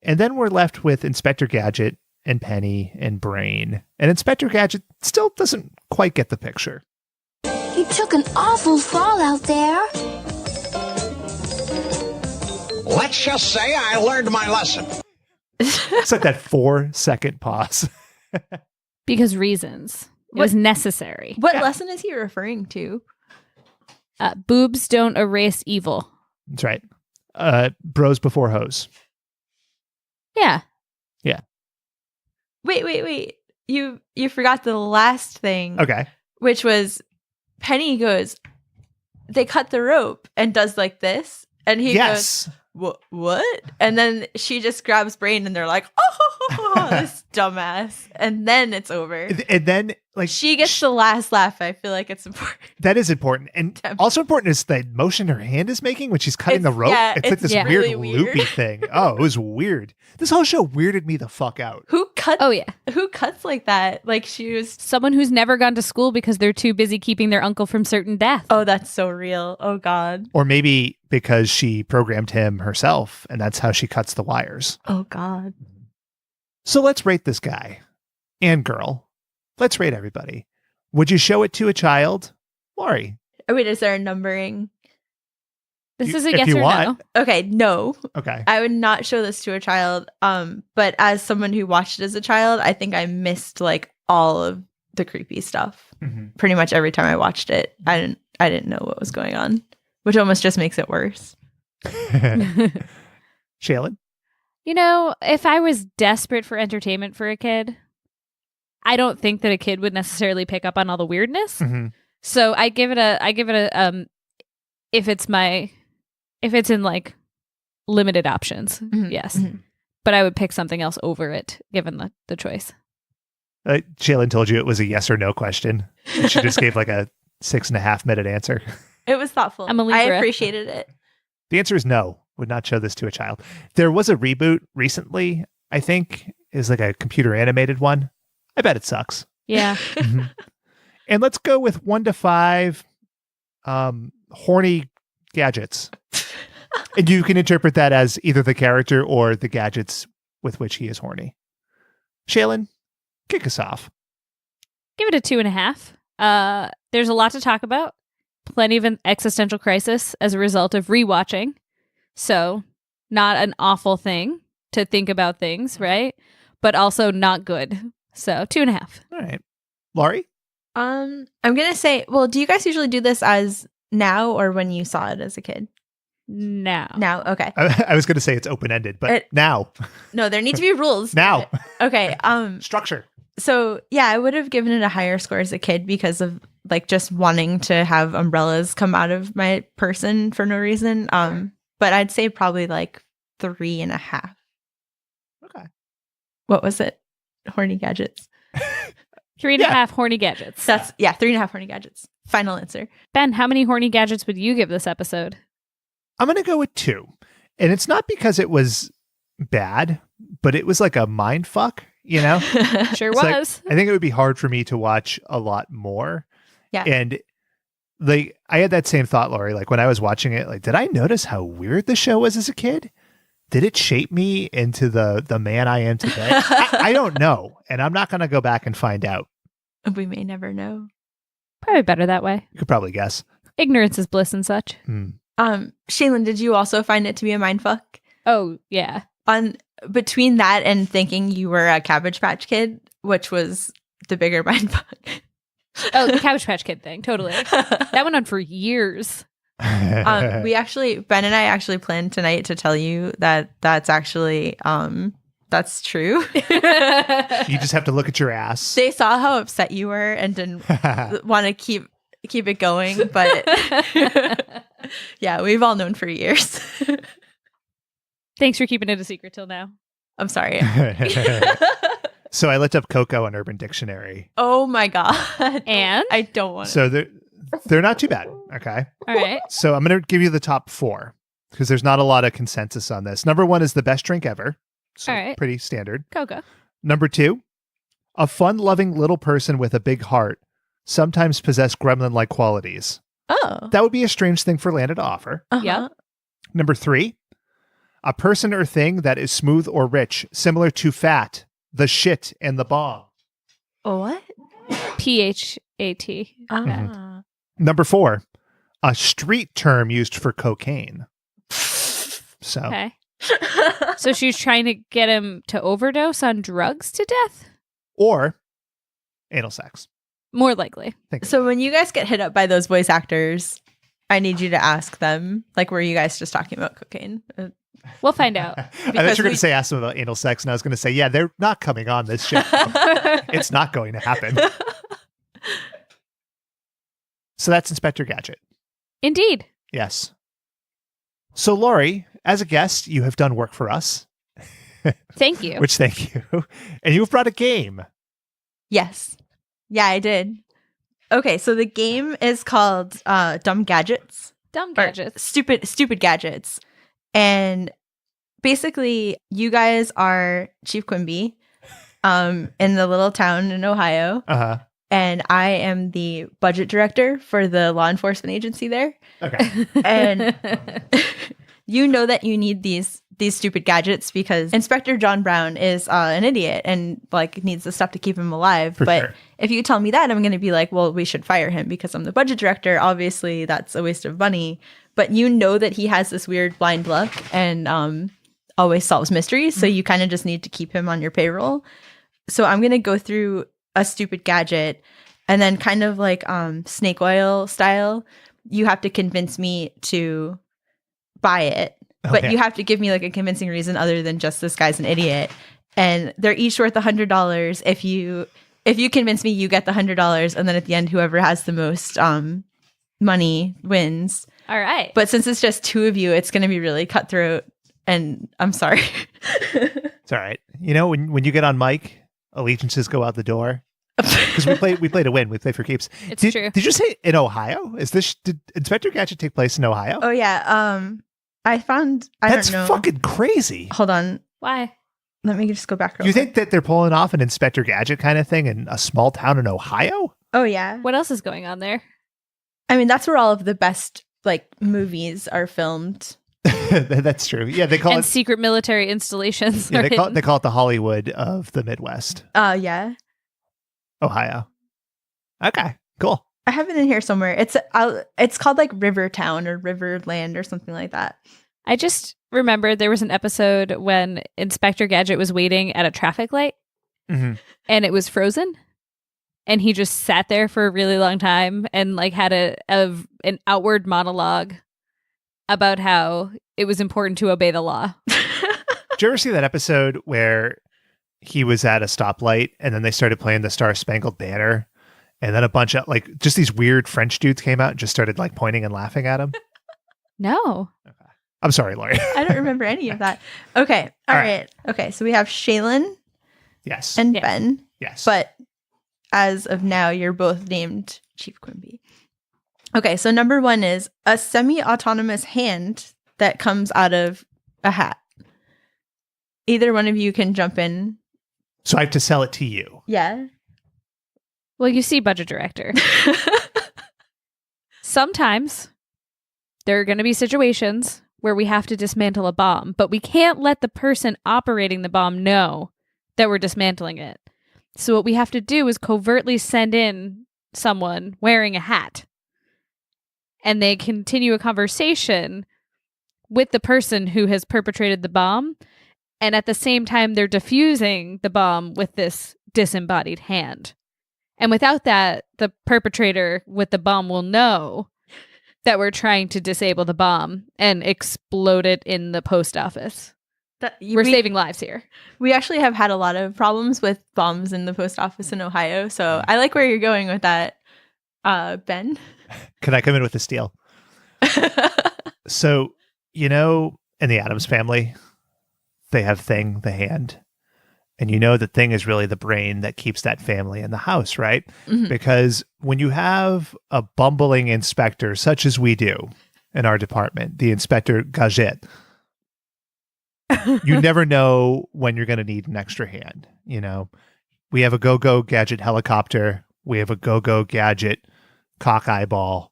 And then we're left with Inspector Gadget and Penny and Brain. And Inspector Gadget still doesn't quite get the picture. You took an awful fall out there. Let's just say I learned my lesson. It's like that 4-second pause. Because reasons. It was necessary. What lesson is he referring to? Boobs don't erase evil. That's right. Bros before hoes. Yeah. Yeah. Wait. You forgot the last thing. Okay. which was Penny goes, they cut the rope and does like this. And he goes, what? And then she just grabs Brain and they're like, oh, this dumbass. And then it's over. And then like she gets the last laugh. I feel like it's important. That is important. And also important is the motion her hand is making when she's cutting the rope. Yeah, it's like this really weird loopy thing. Oh, it was weird. This whole show weirded me the fuck out. Who cuts? Oh, yeah. Who cuts like that? Like she was someone who's never gone to school because they're too busy keeping their uncle from certain death. Oh, that's so real. Oh, God. Or maybe because she programmed him herself and that's how she cuts the wires. Oh, God. So let's rate this guy and girl. Let's rate everybody. Would you show it to a child? Laurie. Oh, wait, is there a numbering? This is a yes or no. Okay, no. Okay. I would not show this to a child. But as someone who watched it as a child, I think I missed like all of the creepy stuff. Mm-hmm. Pretty much every time I watched it, I didn't know what was going on, which almost just makes it worse. Shaylin? You know, if I was desperate for entertainment for a kid, I don't think that a kid would necessarily pick up on all the weirdness. Mm-hmm. So I give it a if it's in like limited options, yes. Mm-hmm. But I would pick something else over it given the choice. Shaylin told you it was a yes or no question. She just gave like a 6.5 minute answer. It was thoughtful. I'm a Libra. I appreciated it. The answer is no. Would not show this to a child. There was a reboot recently, I think, is like a computer animated one. I bet it sucks. Yeah. Mm-hmm. And let's go with 1 to 5 horny gadgets. And you can interpret that as either the character or the gadgets with which he is horny. Shaylin, kick us off. Give it a 2.5. There's a lot to talk about. Plenty of an existential crisis as a result of rewatching. So not an awful thing to think about things, right? But also not good. So 2.5. All right. Laurie? I'm going to say, well, do you guys usually do this as now or when you saw it as a kid? Now. Now, okay. I was going to say it's open-ended, but now. No, there need to be rules. Now. Okay. Structure. So, yeah, I would have given it a higher score as a kid because of like just wanting to have umbrellas come out of my person for no reason. But I'd say probably like 3.5. Okay. What was it? Horny gadgets. 3.5 horny gadgets. That's 3.5 horny gadgets. Final answer. Ben, how many horny gadgets would you give this episode? I'm going to go with 2. And it's not because it was bad, but it was like a mind fuck, you know? Sure was. Like, I think it would be hard for me to watch a lot more. Yeah. And like I had that same thought, Laurie, like when I was watching it, like, did I notice how weird the show was as a kid? Did it shape me into the man I am today? I don't know. And I'm not going to go back and find out. We may never know. Probably better that way. You could probably guess. Ignorance is bliss and such. Shaylin, did you also find it to be a mindfuck? Oh, yeah. On between that and thinking you were a Cabbage Patch Kid, which was the bigger mindfuck. Oh, the Cabbage Patch Kid thing. Totally. That went on for years. Ben and I actually planned tonight to tell you that that's actually that's true. You just have to look at your ass. They saw how upset you were and didn't want to keep it going, but yeah, we've all known for years. Thanks for keeping it a secret till now. I'm sorry. So I looked up Coco on Urban Dictionary. Oh my God. And? I don't want So they're not too bad. Okay. All right. So I'm going to give you the top 4 because there's not a lot of consensus on this. Number 1 is the best drink ever. So all right. Pretty standard. Coco. Number 2, a fun-loving little person with a big heart, sometimes possess gremlin-like qualities. Oh. That would be a strange thing for Lana to offer. Uh-huh. Yeah. Number 3, a person or thing that is smooth or rich, similar to fat, the shit, and the bomb. What? PHAT. Ah. Number 4, a street term used for cocaine. So. Okay. So she's trying to get him to overdose on drugs to death? Or anal sex. More likely. So when you guys get hit up by those voice actors, I need you to ask them, like, were you guys just talking about cocaine? We'll find out. I thought you were going to say ask them about anal sex, and I was going to say, yeah, they're not coming on this show. It's not going to happen. So that's Inspector Gadget. Indeed. Yes. So, Laurie, as a guest, you have done work for us. Thank you. Which, thank you. And you've brought a game. Yes. Yeah, I did. Okay, so the game is called Dumb Gadgets. Dumb Gadgets. Stupid Gadgets. And basically, you guys are Chief Quimby in the little town in Ohio. Uh-huh. And I am the budget director for the law enforcement agency there. Okay. And you know that you need these stupid gadgets because Inspector John Brown is an idiot and like needs the stuff to keep him alive. But sure. if you tell me that, I'm going to be like, well, we should fire him because I'm the budget director. Obviously, that's a waste of money. But you know that he has this weird blind luck and always solves mysteries. So you kind of just need to keep him on your payroll. So I'm going to go through a stupid gadget and then kind of like snake oil style, you have to convince me to buy it. Okay. But you have to give me like a convincing reason other than just this guy's an idiot. And they're each worth $100. If you convince me, you get the $100, and then at the end, whoever has the most money wins. All right. But since it's just two of you, it's going to be really cutthroat. And I'm sorry. It's all right. You know, when you get on mic, allegiances go out the door. Because we play to win. We play for keeps. It's true. true. Did you say in Ohio? Did Inspector Gadget take place in Ohio? Oh yeah. I don't know. That's fucking crazy. Hold on. Why? Let me just go back. You think that they're pulling off an Inspector Gadget kind of thing in a small town in Ohio? Oh yeah. What else is going on there? I mean, that's where all of the best like movies are filmed. That's true. Yeah, they call and it secret military installations. Yeah, they call it the Hollywood of the Midwest. Yeah. Ohio. Okay, cool. I have it in here somewhere. It's called like Rivertown or Riverland or something like that. I just remembered there was an episode when Inspector Gadget was waiting at a traffic light and it was frozen. And he just sat there for a really long time and like had an outward monologue about how it was important to obey the law. Did you ever see that episode where he was at a stoplight and then they started playing the Star Spangled Banner? And then a bunch of like just these weird French dudes came out and just started like pointing and laughing at him. No. Okay. I'm sorry, Laurie. I don't remember any of that. Okay. All right. Okay. So we have Shaylin. Yes. And Ben. Yes. But as of now, you're both named Chief Quimby. Okay. So number one is a semi-autonomous hand that comes out of a hat. Either one of you can jump in. So I have to sell it to you. Yeah. Well, you see, budget director. Sometimes there are going to be situations where we have to dismantle a bomb, but we can't let the person operating the bomb know that we're dismantling it. So what we have to do is covertly send in someone wearing a hat. And they continue a conversation with the person who has perpetrated the bomb. And at the same time, they're diffusing the bomb with this disembodied hand. And without that, the perpetrator with the bomb will know that we're trying to disable the bomb and explode it in the post office. We're saving lives here. We actually have had a lot of problems with bombs in the post office in Ohio. So I like where you're going with that, Ben. Can I come in with a steal? So, you know, in the Addams Family, they have Thing, the hand. And you know that Thing is really the brain that keeps that family in the house, right? Mm-hmm. Because when you have a bumbling inspector, such as we do in our department, the Inspector Gadget, you never know when you're going to need an extra hand. You know, we have a go-go Gadget helicopter. We have a go-go Gadget cock eyeball.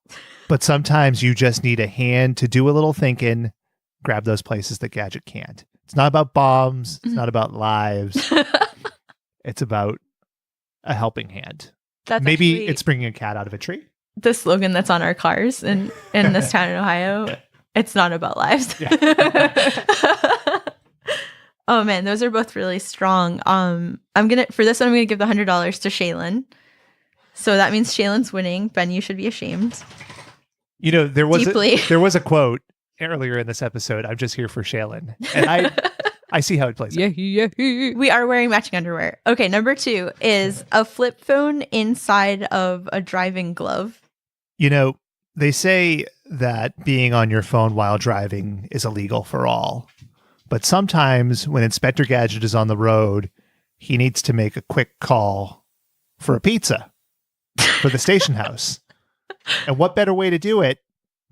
But sometimes you just need a hand to do a little thinking, grab those places that Gadget can't. It's not about bombs. It's not about lives. It's about a helping hand. Maybe it's bringing a cat out of a tree. The slogan that's on our cars in this town in Ohio. Yeah. It's not about lives. Yeah. Oh man, those are both really strong. For this one, I'm gonna give the $100 to Shaylin. So that means Shaylin's winning. Ben, you should be ashamed. You know, there was a quote earlier in this episode. I'm just here for Shaylin, and I see how it plays. Yeah. We are wearing matching underwear. Okay, number 2 is a flip phone inside of a driving glove. You know, they say that being on your phone while driving is illegal for all. But sometimes when Inspector Gadget is on the road, he needs to make a quick call for a pizza for the station house. And what better way to do it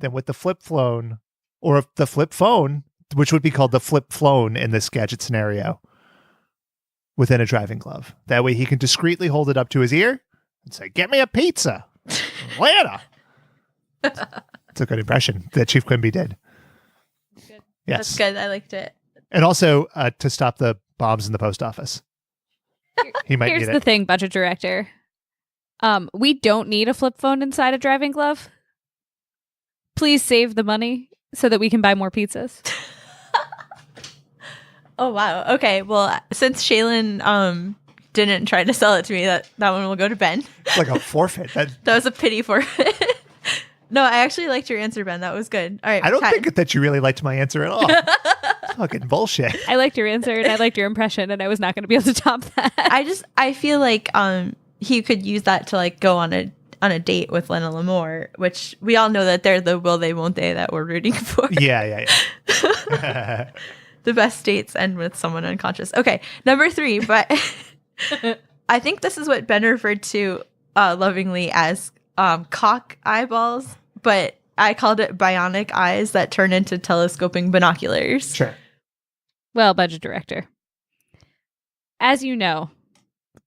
than with the flip phone, or the flip phone, which would be called the flip phone in this Gadget scenario, within a driving glove. That way he can discreetly hold it up to his ear and say, "Get me a pizza, Atlanta." It's a good impression that Chief Quimby did. Good. Yes. That's good. I liked it. And also to stop the bombs in the post office. He might Here's need the it. thing, budget director. We don't need a flip phone inside a driving glove. Please save the money so that we can buy more pizzas. Oh, wow. Okay. Well, since Shaylin didn't try to sell it to me, that one will go to Ben. It's like a forfeit. That was a pity forfeit. No, I actually liked your answer, Ben. That was good. All right. I don't Kat. think that you really liked my answer at all. Fucking bullshit. I liked your answer and I liked your impression, and I was not going to be able to top that. I feel like he could use that to like go on a date with Lena Lamore, which we all know that they're the will they won't they that we're rooting for. Yeah. The best dates end with someone unconscious. Okay, number 3, but I think this is what Ben referred to lovingly as cock eyeballs, but I called it bionic eyes that turn into telescoping binoculars. Sure. Well, budget director, as you know,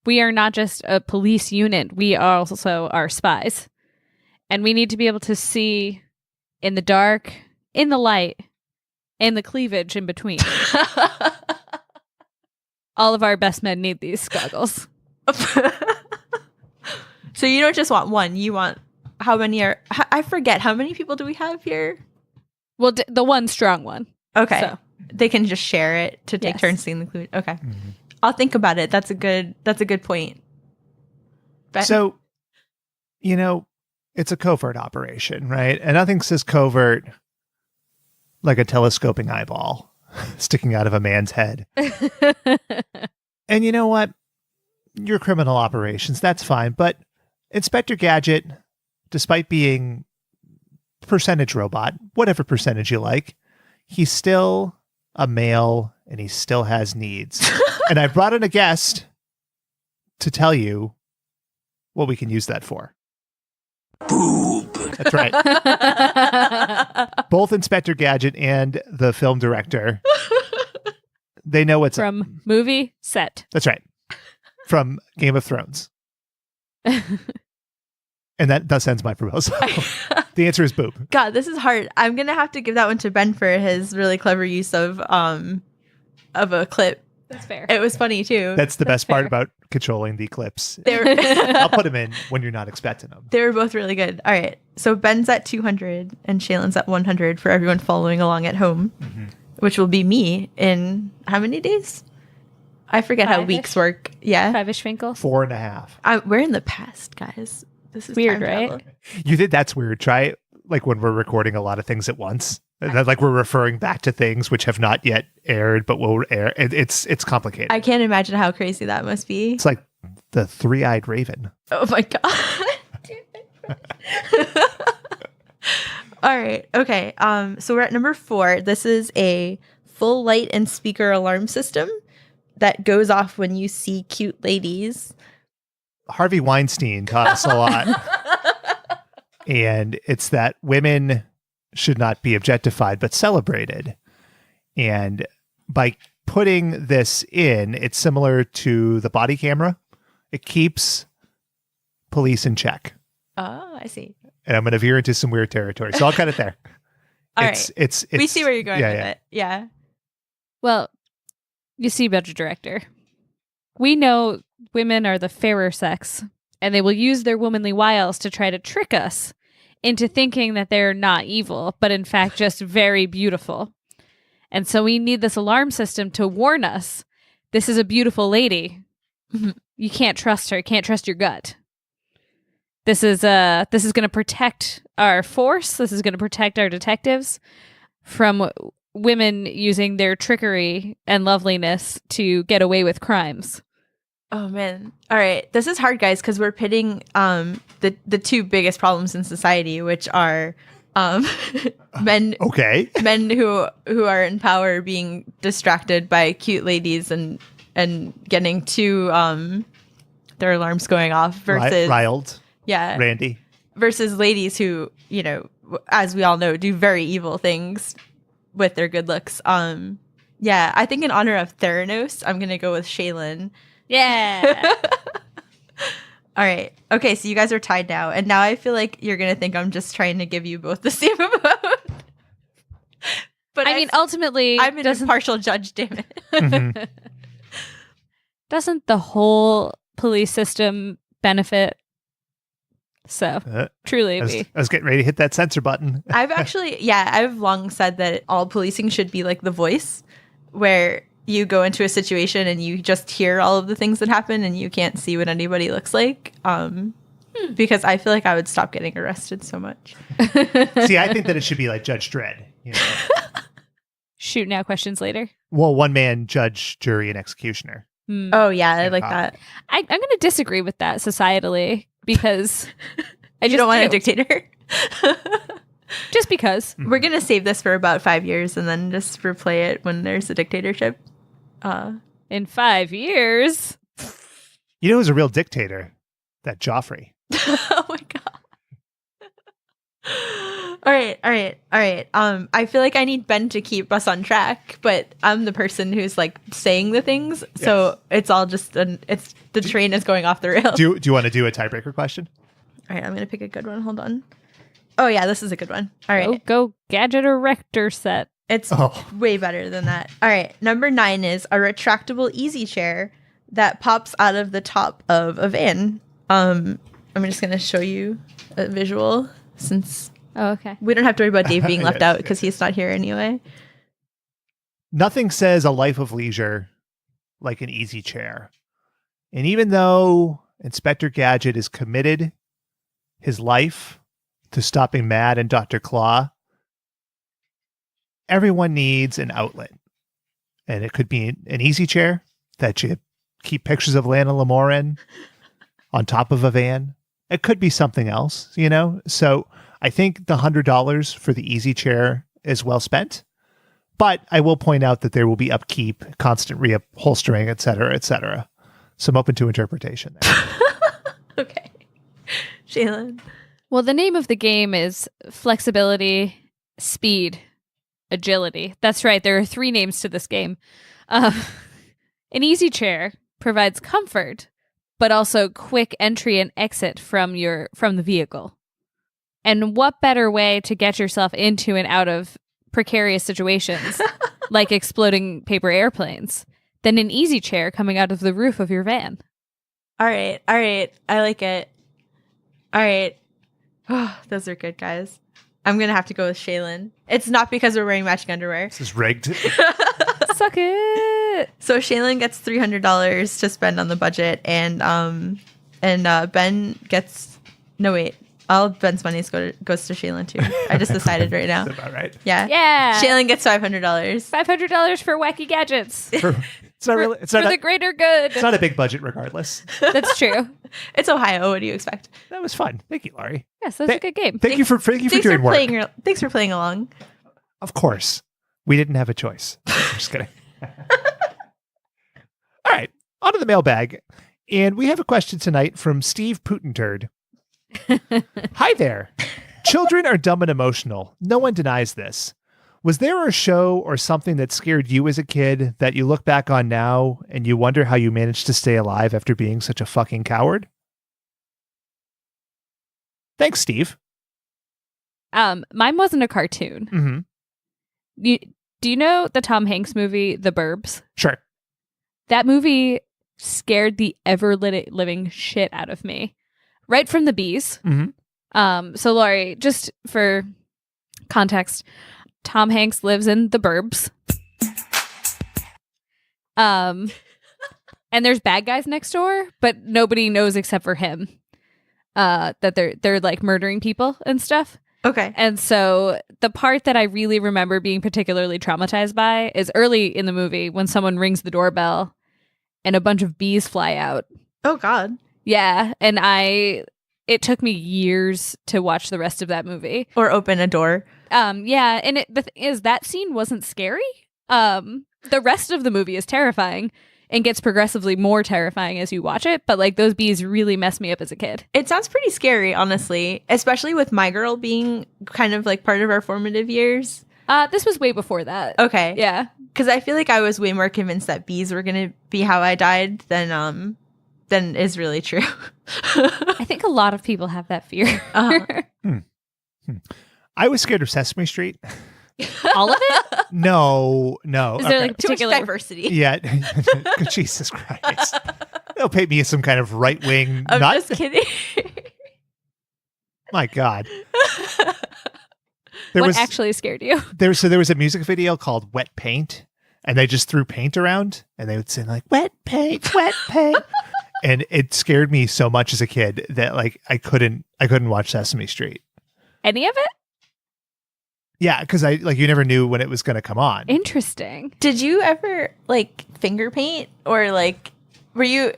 we are not just a police unit. We also are spies. And we need to be able to see in the dark, in the light, and the cleavage in between. All of our best men need these goggles. So you don't just want one. You want how many are... I forget. How many people do we have here? Well, the one strong one. Okay. So. They can just share it to take turns seeing the clue. Okay. Mm-hmm. I'll think about it. That's a good point. Ben? So, it's a covert operation, right? And nothing says covert like a telescoping eyeball sticking out of a man's head. And you know what? Your criminal operations, that's fine. But Inspector Gadget, despite being percentage robot, whatever percentage you like, he's still a male and he still has needs. And I brought in a guest to tell you what we can use that for. Boob. That's right. Both Inspector Gadget and the film director, they know what's from up. Movie set. That's right. From Game of Thrones. And that thus ends my proposal. The answer is boob. God, this is hard. I'm going to have to give that one to Ben for his really clever use of a clip. That's fair. It was funny too. That's the best part fair. about controlling the clips. I'll I'll put them in when you're not expecting them. They were both really good. All right. So Ben's at 200 and Shaylin's at 100 for everyone following along at home, which will be me in how many days? I forget how weeks work. Yeah. 5-ish Finkel. 4.5. We're in the past, guys. This is weird, time right? travel. You did. That's weird. Try like when we're recording a lot of things at once. Like we're referring back to things which have not yet aired, but will air. It's complicated. I can't imagine how crazy that must be. It's like the three-eyed raven. Oh my God. All right. Okay. So we're at number 4. This is a full light and speaker alarm system that goes off when you see cute ladies. Harvey Weinstein taught us a lot. And it's that women should not be objectified, but celebrated. And by putting this in, it's similar to the body camera. It keeps police in check. Oh, I see. And I'm going to veer into some weird territory. So I'll cut it there. All right. It's we see where you're going with yeah. it. Yeah. Well, you see, budget director, we know women are the fairer sex, and they will use their womanly wiles to try to trick us into thinking that they're not evil, but in fact just very beautiful. And so we need this alarm system to warn us, this is a beautiful lady. You can't trust her. Can't trust your gut. This is going to protect our force. This is going to protect our detectives from women using their trickery and loveliness to get away with crimes. Oh man. All right. This is hard, guys, because we're pitting the two biggest problems in society, which are men men who are in power being distracted by cute ladies and getting too their alarms going off versus riled. Yeah. Randy. Versus ladies who, you know, as we all know, do very evil things with their good looks. Yeah, I think in honor of Theranos, I'm gonna go with Shaylin. Yeah. All right. Okay, so you guys are tied now. And now I feel like you're going to think I'm just trying to give you both the same amount. But I mean, ultimately, I'm an impartial judge, damn it. Mm-hmm. Doesn't the whole police system benefit? So, truly. I was getting ready to hit that censor button. I've long said that all policing should be like The Voice, where you go into a situation and you just hear all of the things that happen and you can't see what anybody looks like. Because I feel like I would stop getting arrested so much. See, I think that it should be like Judge Dredd. You know? Shoot now, questions later. Well, one man, judge, jury, and executioner. Oh, yeah, I like that. I'm going to disagree with that societally because I just don't want a dictator. Just because. We're going to save this for about 5 years and then just replay it when there's a dictatorship. In 5 years. You know who's a real dictator? That Joffrey. Oh my god. All right. I feel like I need Ben to keep us on track, but I'm the person who's like saying the things, so it's all just the train is going off the rails. Do you want to do a tiebreaker question? All right, I'm gonna pick a good one. Hold on. Oh yeah, this is a good one. All right, go Gadget or Rector set. It's way better than that. All right, number 9 is a retractable easy chair that pops out of the top of a van. I'm just gonna show you a visual since we don't have to worry about Dave being left out because he's not here anyway. Nothing says a life of leisure like an easy chair. And even though Inspector Gadget is committed his life to stopping Mad and Dr. Claw, everyone needs an outlet. And it could be an easy chair that you keep pictures of Lana Lamore in on top of a van. It could be something else, you know? So I think the $100 for the easy chair is well spent. But I will point out that there will be upkeep, constant reupholstering, et cetera, et cetera. So I'm open to interpretation there. Okay. Shaylin. Well, the name of the game is flexibility, speed, agility. That's right. There are 3 names to this game. An easy chair provides comfort, but also quick entry and exit from the vehicle. And what better way to get yourself into and out of precarious situations, like exploding paper airplanes, than an easy chair coming out of the roof of your van? All right. I like it. All right. Oh, those are good, guys. I'm going to have to go with Shaylin. It's not because we're wearing matching underwear. This is rigged. Suck it. So Shaylin gets $300 to spend on the budget, and Ben gets all Ben's money goes to Shaylin too. I just decided right now. That's about right. Yeah. Shaylin gets $500. $500 for wacky gadgets. It's not really. It's not for the greater good. It's not a big budget, regardless. That's true. It's Ohio. What do you expect? That was fun. Thank you, Laurie. Yes, that's a good game. Thank you for doing work. Thanks for playing along. Of course, we didn't have a choice. I'm just kidding. All right, on to the mailbag, and we have a question tonight from Steve Putinturd. Hi there. Children are dumb and emotional. No one denies this. Was there a show or something that scared you as a kid that you look back on now and you wonder how you managed to stay alive after being such a fucking coward? Thanks, Steve. Mine wasn't a cartoon. Mm-hmm. Do you know the Tom Hanks movie, The Burbs? Sure. That movie scared the ever-living shit out of me. Right from the bees. Mm-hmm. So, Laurie, just for context, Tom Hanks lives in the burbs. And there's bad guys next door, but nobody knows except for him that they're like murdering people and stuff. Okay. And so the part that I really remember being particularly traumatized by is early in the movie when someone rings the doorbell and a bunch of bees fly out. Oh God. Yeah, and it took me years to watch the rest of that movie. Or open a door. Yeah, and the thing is, that scene wasn't scary. The rest of the movie is terrifying and gets progressively more terrifying as you watch it, but like those bees really messed me up as a kid. It sounds pretty scary, honestly, especially with My Girl being kind of like part of our formative years. This was way before that. Okay. Yeah. Because I feel like I was way more convinced that bees were going to be how I died than is really true. I think a lot of people have that fear. I was scared of Sesame Street. All of it? No. Is there like Too much particular diversity. Yeah. Jesus Christ. They'll paint me as some kind of right wing. I'm just kidding. My God. What actually scared you? There was a music video called Wet Paint, and they just threw paint around, and they would sing like wet paint, and it scared me so much as a kid that like I couldn't watch Sesame Street. Any of it? Yeah, because you never knew when it was going to come on. Interesting. Did you ever like finger paint or like were you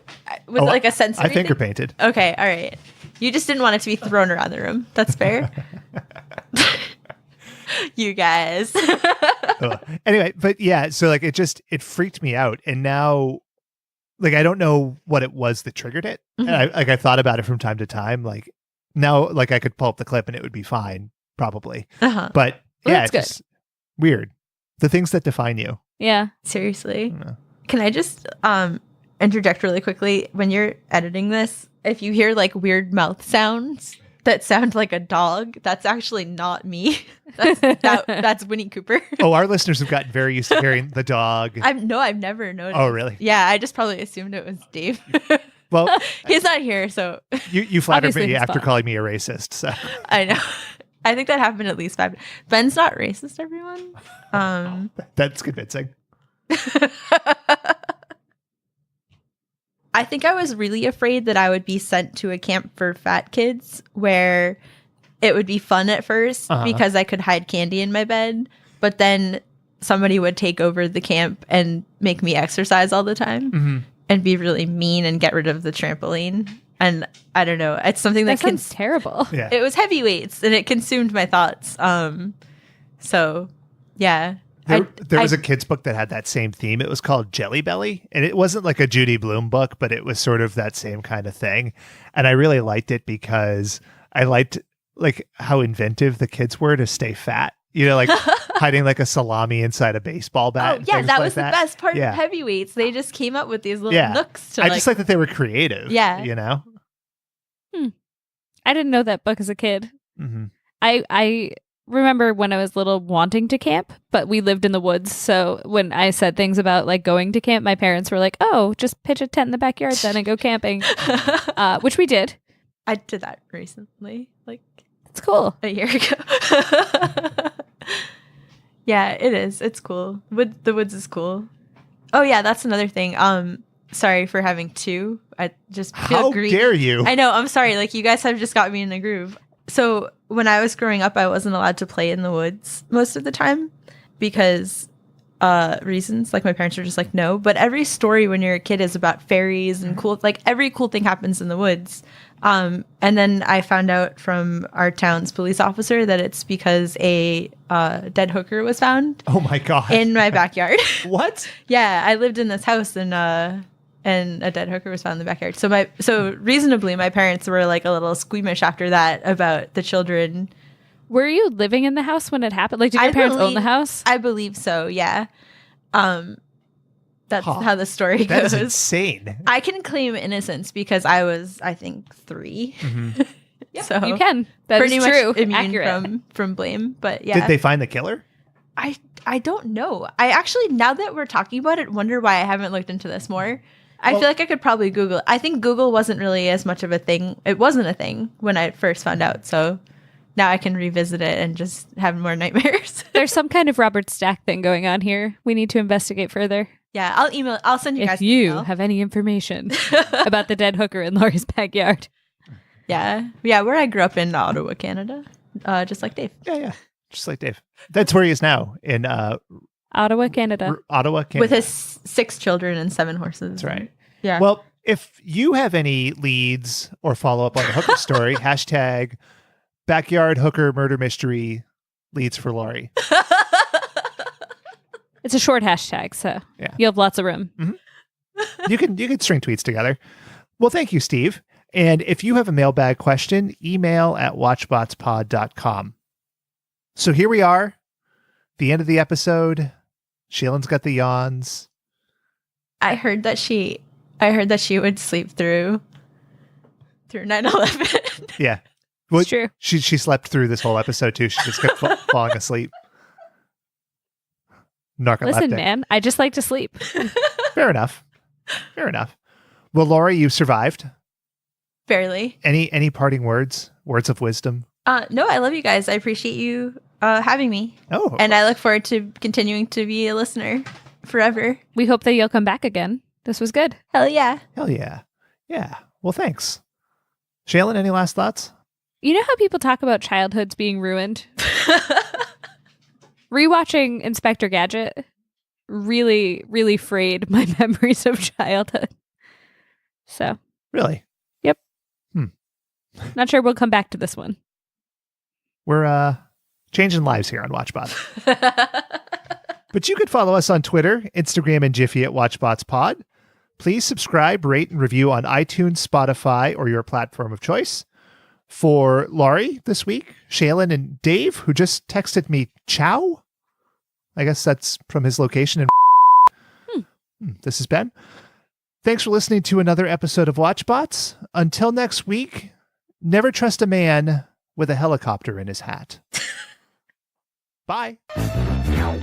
with like a sensory? I finger painted. Okay, all right. You just didn't want it to be thrown around the room. That's fair. You guys. Anyway, but yeah, so like it freaked me out, and now like I don't know what it was that triggered it. Mm-hmm. And I thought about it from time to time. Like now, like I could pull up the clip and it would be fine, probably. Uh-huh. But Well, yeah, that's it's just weird. The things that define you. Yeah. Seriously. Can I just interject really quickly? When you're editing this, if you hear like weird mouth sounds that sound like a dog, that's actually not me. That's Winnie Cooper. Oh, our listeners have gotten very used to hearing the dog. I've never noticed. Oh, really? Yeah, I just probably assumed it was Dave. Well, he's not here, so you flattered Obviously me he's after fine. calling me a racist. So I know. I think that happened at least 5. Ben's not racist, everyone. that's convincing. I think I was really afraid that I would be sent to a camp for fat kids where it would be fun at first because I could hide candy in my bed, but then somebody would take over the camp and make me exercise all the time and be really mean and get rid of the trampoline. And I don't know. It's something that sounds terrible. Yeah. It was heavy weights and it consumed my thoughts. So yeah. There was a kid's book that had that same theme. It was called Jelly Belly, and it wasn't like a Judy Blume book, but it was sort of that same kind of thing. And I really liked it because I liked like how inventive the kids were to stay fat. You know, like hiding like a salami inside a baseball bat. Oh, yeah, that was the best part Yeah. of heavyweights. They just came up with these little nooks to I just like that they were creative. Yeah. You know? I didn't know that book as a kid. Mm-hmm. I remember when I was little wanting to camp, but we lived in the woods. So when I said things about like going to camp, my parents were like, oh, just pitch a tent in the backyard then and go camping, which we did. I did that recently, like it's cool. a year ago. Yeah, it is. It's cool. The woods is cool. Oh yeah, that's another thing. Sorry for having 2. I just feel How greedy. dare you? I know. I'm sorry. Like you guys have just got me in a groove. So when I was growing up, I wasn't allowed to play in the woods most of the time because reasons. Like my parents were just like, no. But every story when you're a kid is about fairies and cool. Like every cool thing happens in the woods. And then I found out from our town's police officer that it's because a dead hooker was found. Oh my God. In my backyard. What? Yeah, I lived in this house and a dead hooker was found in the backyard. So reasonably, my parents were like a little squeamish after that about the children. Were you living in the house when it happened? Like, did your parents own the house? I believe so. Yeah. That's how the story goes. That is insane. I can claim innocence because I was, I think, 3. Mm-hmm. So you can. That pretty is much true. immune Accurate. from blame. But yeah. Did they find the killer? I don't know. I actually, now that we're talking about it, wonder why I haven't looked into this more. I feel like I could probably Google it. I think Google wasn't really as much of a thing. It wasn't a thing when I first found out. So now I can revisit it and just have more nightmares. There's some kind of Robert Stack thing going on here. We need to investigate further. Yeah, I'll send you guys If you an email. have any information about the dead hooker in Laurie's backyard. Yeah, where I grew up in Ottawa, Canada, just like Dave. Yeah. Just like Dave. That's where he is now in Ottawa, Canada. Ottawa, Canada. With his 6 children and 7 horses. That's right. Yeah. Well, if you have any leads or follow up on the hooker story, hashtag backyard hooker murder mystery leads for Laurie. It's a short hashtag, so you have lots of room. You can string tweets together. Well, thank you, Steve. And if you have a mailbag question, email at watchbotspod.com. So here we are, the end of the episode. Shaylin's got the yawns. I heard that she would sleep through 9/11. Yeah. Well, It's true. She slept through this whole episode too. She just kept falling asleep. Narcoleptic. Listen, man, I just like to sleep. Fair enough. Well, Laurie, you survived. Barely. Any parting words of wisdom? No, I love you guys. I appreciate you having me. Oh, and I look forward to continuing to be a listener forever. We hope that you'll come back again. This was good. Hell yeah. Yeah. Well, thanks. Shaylin, any last thoughts? You know how people talk about childhoods being ruined? Rewatching Inspector Gadget really, really frayed my memories of childhood. So. Really? Yep. Not sure we'll come back to this one. We're changing lives here on WatchBot. But you can follow us on Twitter, Instagram, and Jiffy at WatchBotsPod. Please subscribe, rate, and review on iTunes, Spotify, or your platform of choice. For Laurie this week, Shaylin, and Dave, who just texted me ciao. I guess that's from his location in This is Ben. Thanks for listening to another episode of WatchBots. Until next week, never trust a man with a helicopter in his hat. Bye. Yeah.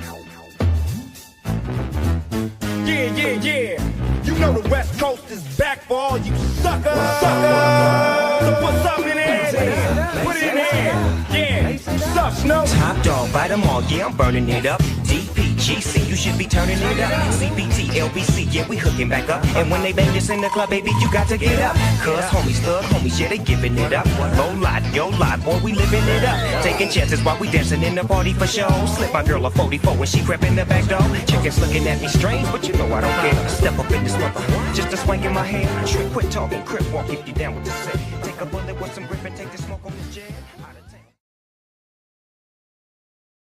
You know the West Coast is back for all you suckers. So put something in there. Put it in there. Yeah. Suck, Snow. Top dog, bite them all. Yeah, I'm burning it up. DPGC, you should be turning it up. CBT, LBC, yeah, we hooking back up. And when they bang this in the club, baby, you got to get up. Cuz homies, thug homies, yeah, they giving it up. Low lot, yo lot, boy, we living it up. Taking chances while we dancing in the party for show. Slip my girl a 44 when she crept in the back door. Chickens looking at me strange, but you know I don't care. Step up in this mother, just a swank in my hand. Trick, quit talking, crip walk if you down with the set. Take a bullet with some grip and take the smoke on the jet.